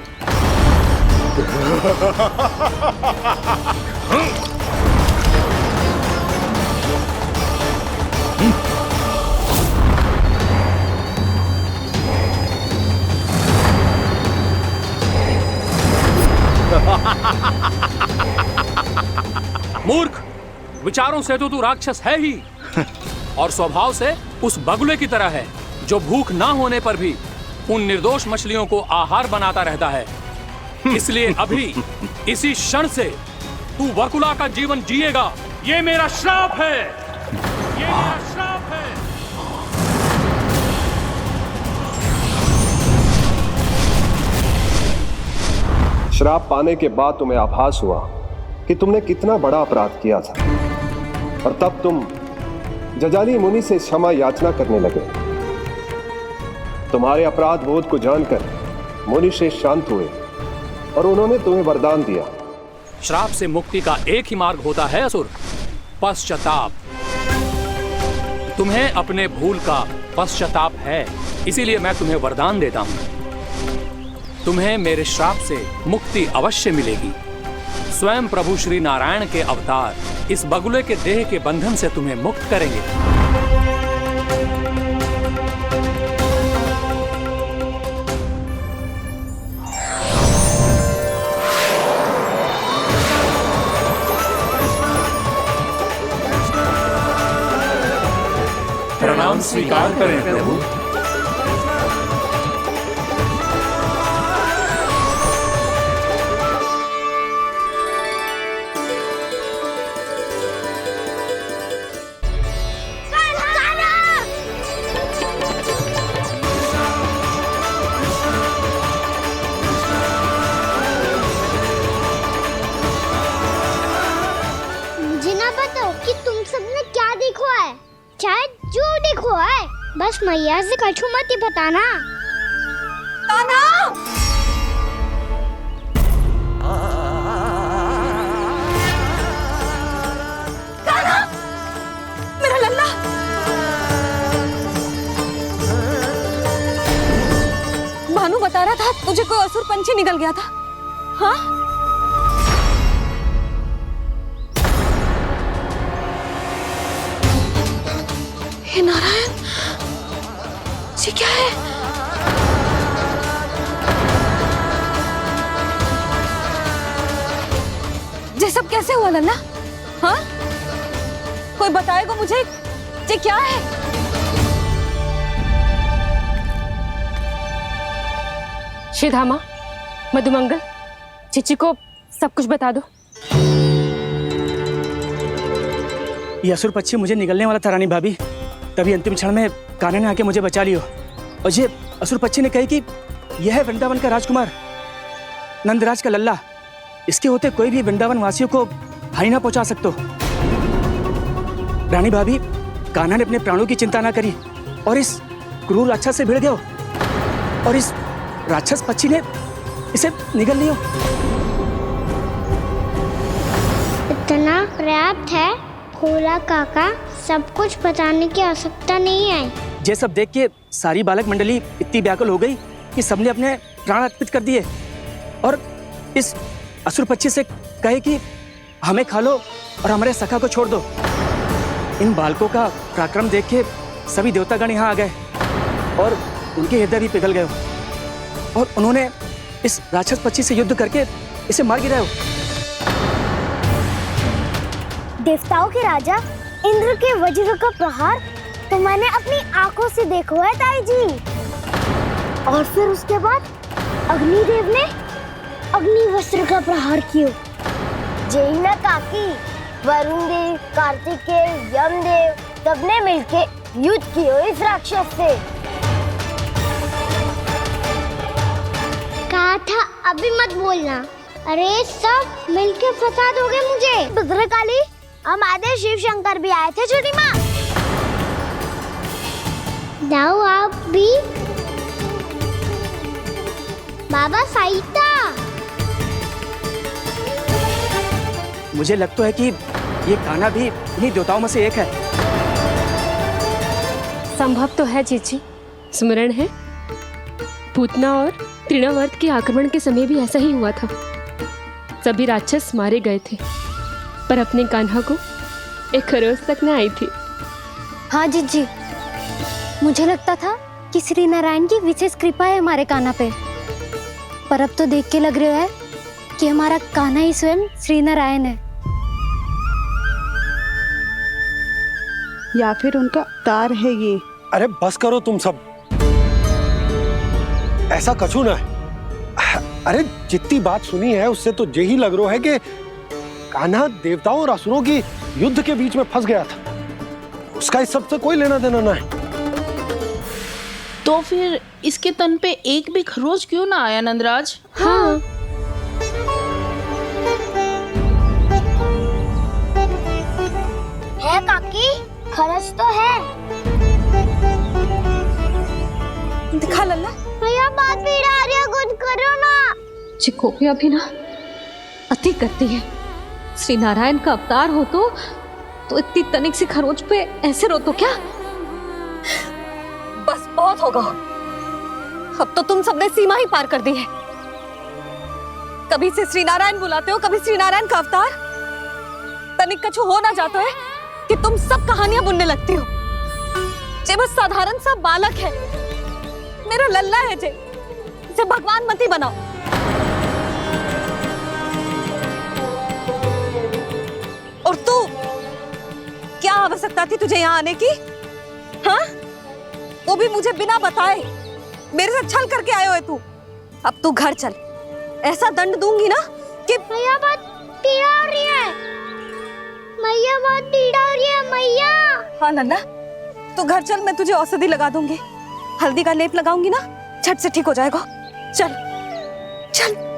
मूर्ख, विचारों से तो तू राक्षस है ही, और स्वभाव से उस बगुले की तरह है जो भूख ना होने पर भी उन निर्दोष मछलियों को आहार बनाता रहता है। इसलिए अभी इसी क्षण से तू वकुला का जीवन जिएगा। ये मेरा श्राप है, ये मेरा श्राप है। श्राप पाने के बाद तुम्हें आभास हुआ कि तुमने कितना बड़ा अपराध किया था, और तब तुम जजाली मुनि से क्षमा याचना करने लगे। तुम्हारे अपराध बोध को जानकर मुनि से शांत हुए और उन्होंने तुम्हें वरदान दिया। श्राप से मुक्ति का एक ही मार्ग होता है असुर, पश्चाताप। तुम्हें अपने भूल का पश्चाताप है, इसीलिए मैं तुम्हें वरदान देता हूं। तुम्हें मेरे श्राप से मुक्ति अवश्य मिलेगी। स्वयं प्रभु श्री नारायण के अवतार इस बगुले के देह के बंधन से तुम्हें मुक्त करेंगे। प्रणाम स्वीकार करें प्रभु। चाहे जो देखो है, बस मैया से कछु मत ही बताना। कान्हा! कान्हा! मेरा लल्ला! भानु बता रहा था तुझे कोई असुर पंछी निकल गया था। हाँ? हे नारायण, ये क्या है? ये सब कैसे हुआ लल्ला? हाँ? कोई बताएगा मुझे ये क्या है? श्रीधामा, मधुमंगल, चिची को सब कुछ बता दो। ये असुर पक्षी मुझे निगलने वाला था रानी भाभी, तभी अंतिम क्षण में कान्हा ने आके मुझे बचा लियो। और ये असुर पक्षी ने कही कि यह है वृंदावन का राजकुमार, नंदराज का लल्ला। इसके होते कोई भी वृंदावन वासियों को हानि ना पहुंचा सकते। रानी भाभी, कान्हा ने अपने प्राणों की चिंता ना करी और इस क्रूर राक्षस से भिड़ गयो और इस राक्षस पक्षी ने इसे निगल लियो। इतना पर्याप्त है भोला काका, सब कुछ बताने की आवश्यकता नहीं है। ये सब देख के सारी बालक मंडली इतनी व्याकुल हो गई कि सबने अपने प्राण अर्पित कर दिए और इस असुर पक्षी से कहे कि हमें खा लो और हमारे सखा को छोड़ दो। इन बालकों का पराक्रम देख के सभी देवतागण यहाँ आ गए और उनके हृदय भी पिघल गए और उन्होंने इस राक्षस पक्षी से युद्ध करके इसे मार गिराया। देवताओं के राजा इंद्र के वज्र का प्रहार तो मैंने अपनी आंखों से देखा है ताई जी। और फिर उसके बाद अग्निदेव ने अग्निवस्त्र का प्रहार किया। जय ना काकी, वरुण देव, कार्तिकेय, यमदेव सबने मिलके युद्ध किया इस राक्षस से। कहा था अभी मत बोलना। अरे सब मिलके फंसा दोगे मुझे। भद्रकाली, हमारे शिव शंकर भी आए थे छोटी माँ। जाओ आप भी। बाबा साईता, मुझे लगता है कि ये कान्हा भी इन्हीं देवताओं में से एक है। संभव तो है चीची। स्मरण है, पूतना और तृणावर्त के आक्रमण के समय भी ऐसा ही हुआ था। सभी राक्षस मारे गए थे, पर अपने कान्हा को एक खरोच तक न आई थी। हाँ जीजी, मुझे लगता था कि श्री नारायण की विशेष कृपा है हमारे कान्हा पे, पर अब तो देख के लग रहा है कि हमारा कान्हा ही स्वयं श्री नारायण है। या फिर उनका अवतार है ये। अरे बस करो तुम सब, ऐसा कछु ना है। अरे जितनी बात सुनी है उससे तो यही लग रहा है कि कान्हा देवताओं और असुरों की युद्ध के बीच में फंस गया था। उसका इस सब से कोई लेना देना ना है। तो फिर इसके तन पे एक भी खरोच क्यों ना आया नंदराज? हाँ। है काकी, खरच तो है। दिखा लल्ला। भैया बात पीड़ा आ रही है, कुछ करो ना। चिकोपिया भी ना अति करती है। श्री नारायण का अवतार हो तो इतनी तनिक सी खरोच पे ऐसे रो तो क्या? बस बहुत होगा। अब तो तुम सबने सीमा ही पार कर दी है। कभी से श्री नारायण बुलाते हो, कभी श्री नारायण का अवतार। तनिक कछु हो ना जाता है कि तुम सब कहानियां बुनने लगती हो। जे बस साधारण सा बालक है, मेरा लल्ला है जे, इसे भगवान मत ही बनाओ। और तू, क्या आवश्यकता थी तुझे यहाँ आने की? हाँ? वो भी मुझे बिना बताए मेरे से छल करके आए हुए तू। अब तू घर चल, ऐसा दंड दूंगी ना कि मैया बहुत पीड़ा हो रही है। मैया बहुत पीड़ा हो रही है मैया। हाँ नन्ना, तू घर चल, मैं तुझे औषधि लगा दूंगी। हल्दी का लेप लगाऊंगी ना, झट से ठीक हो जाएगा। चल चल।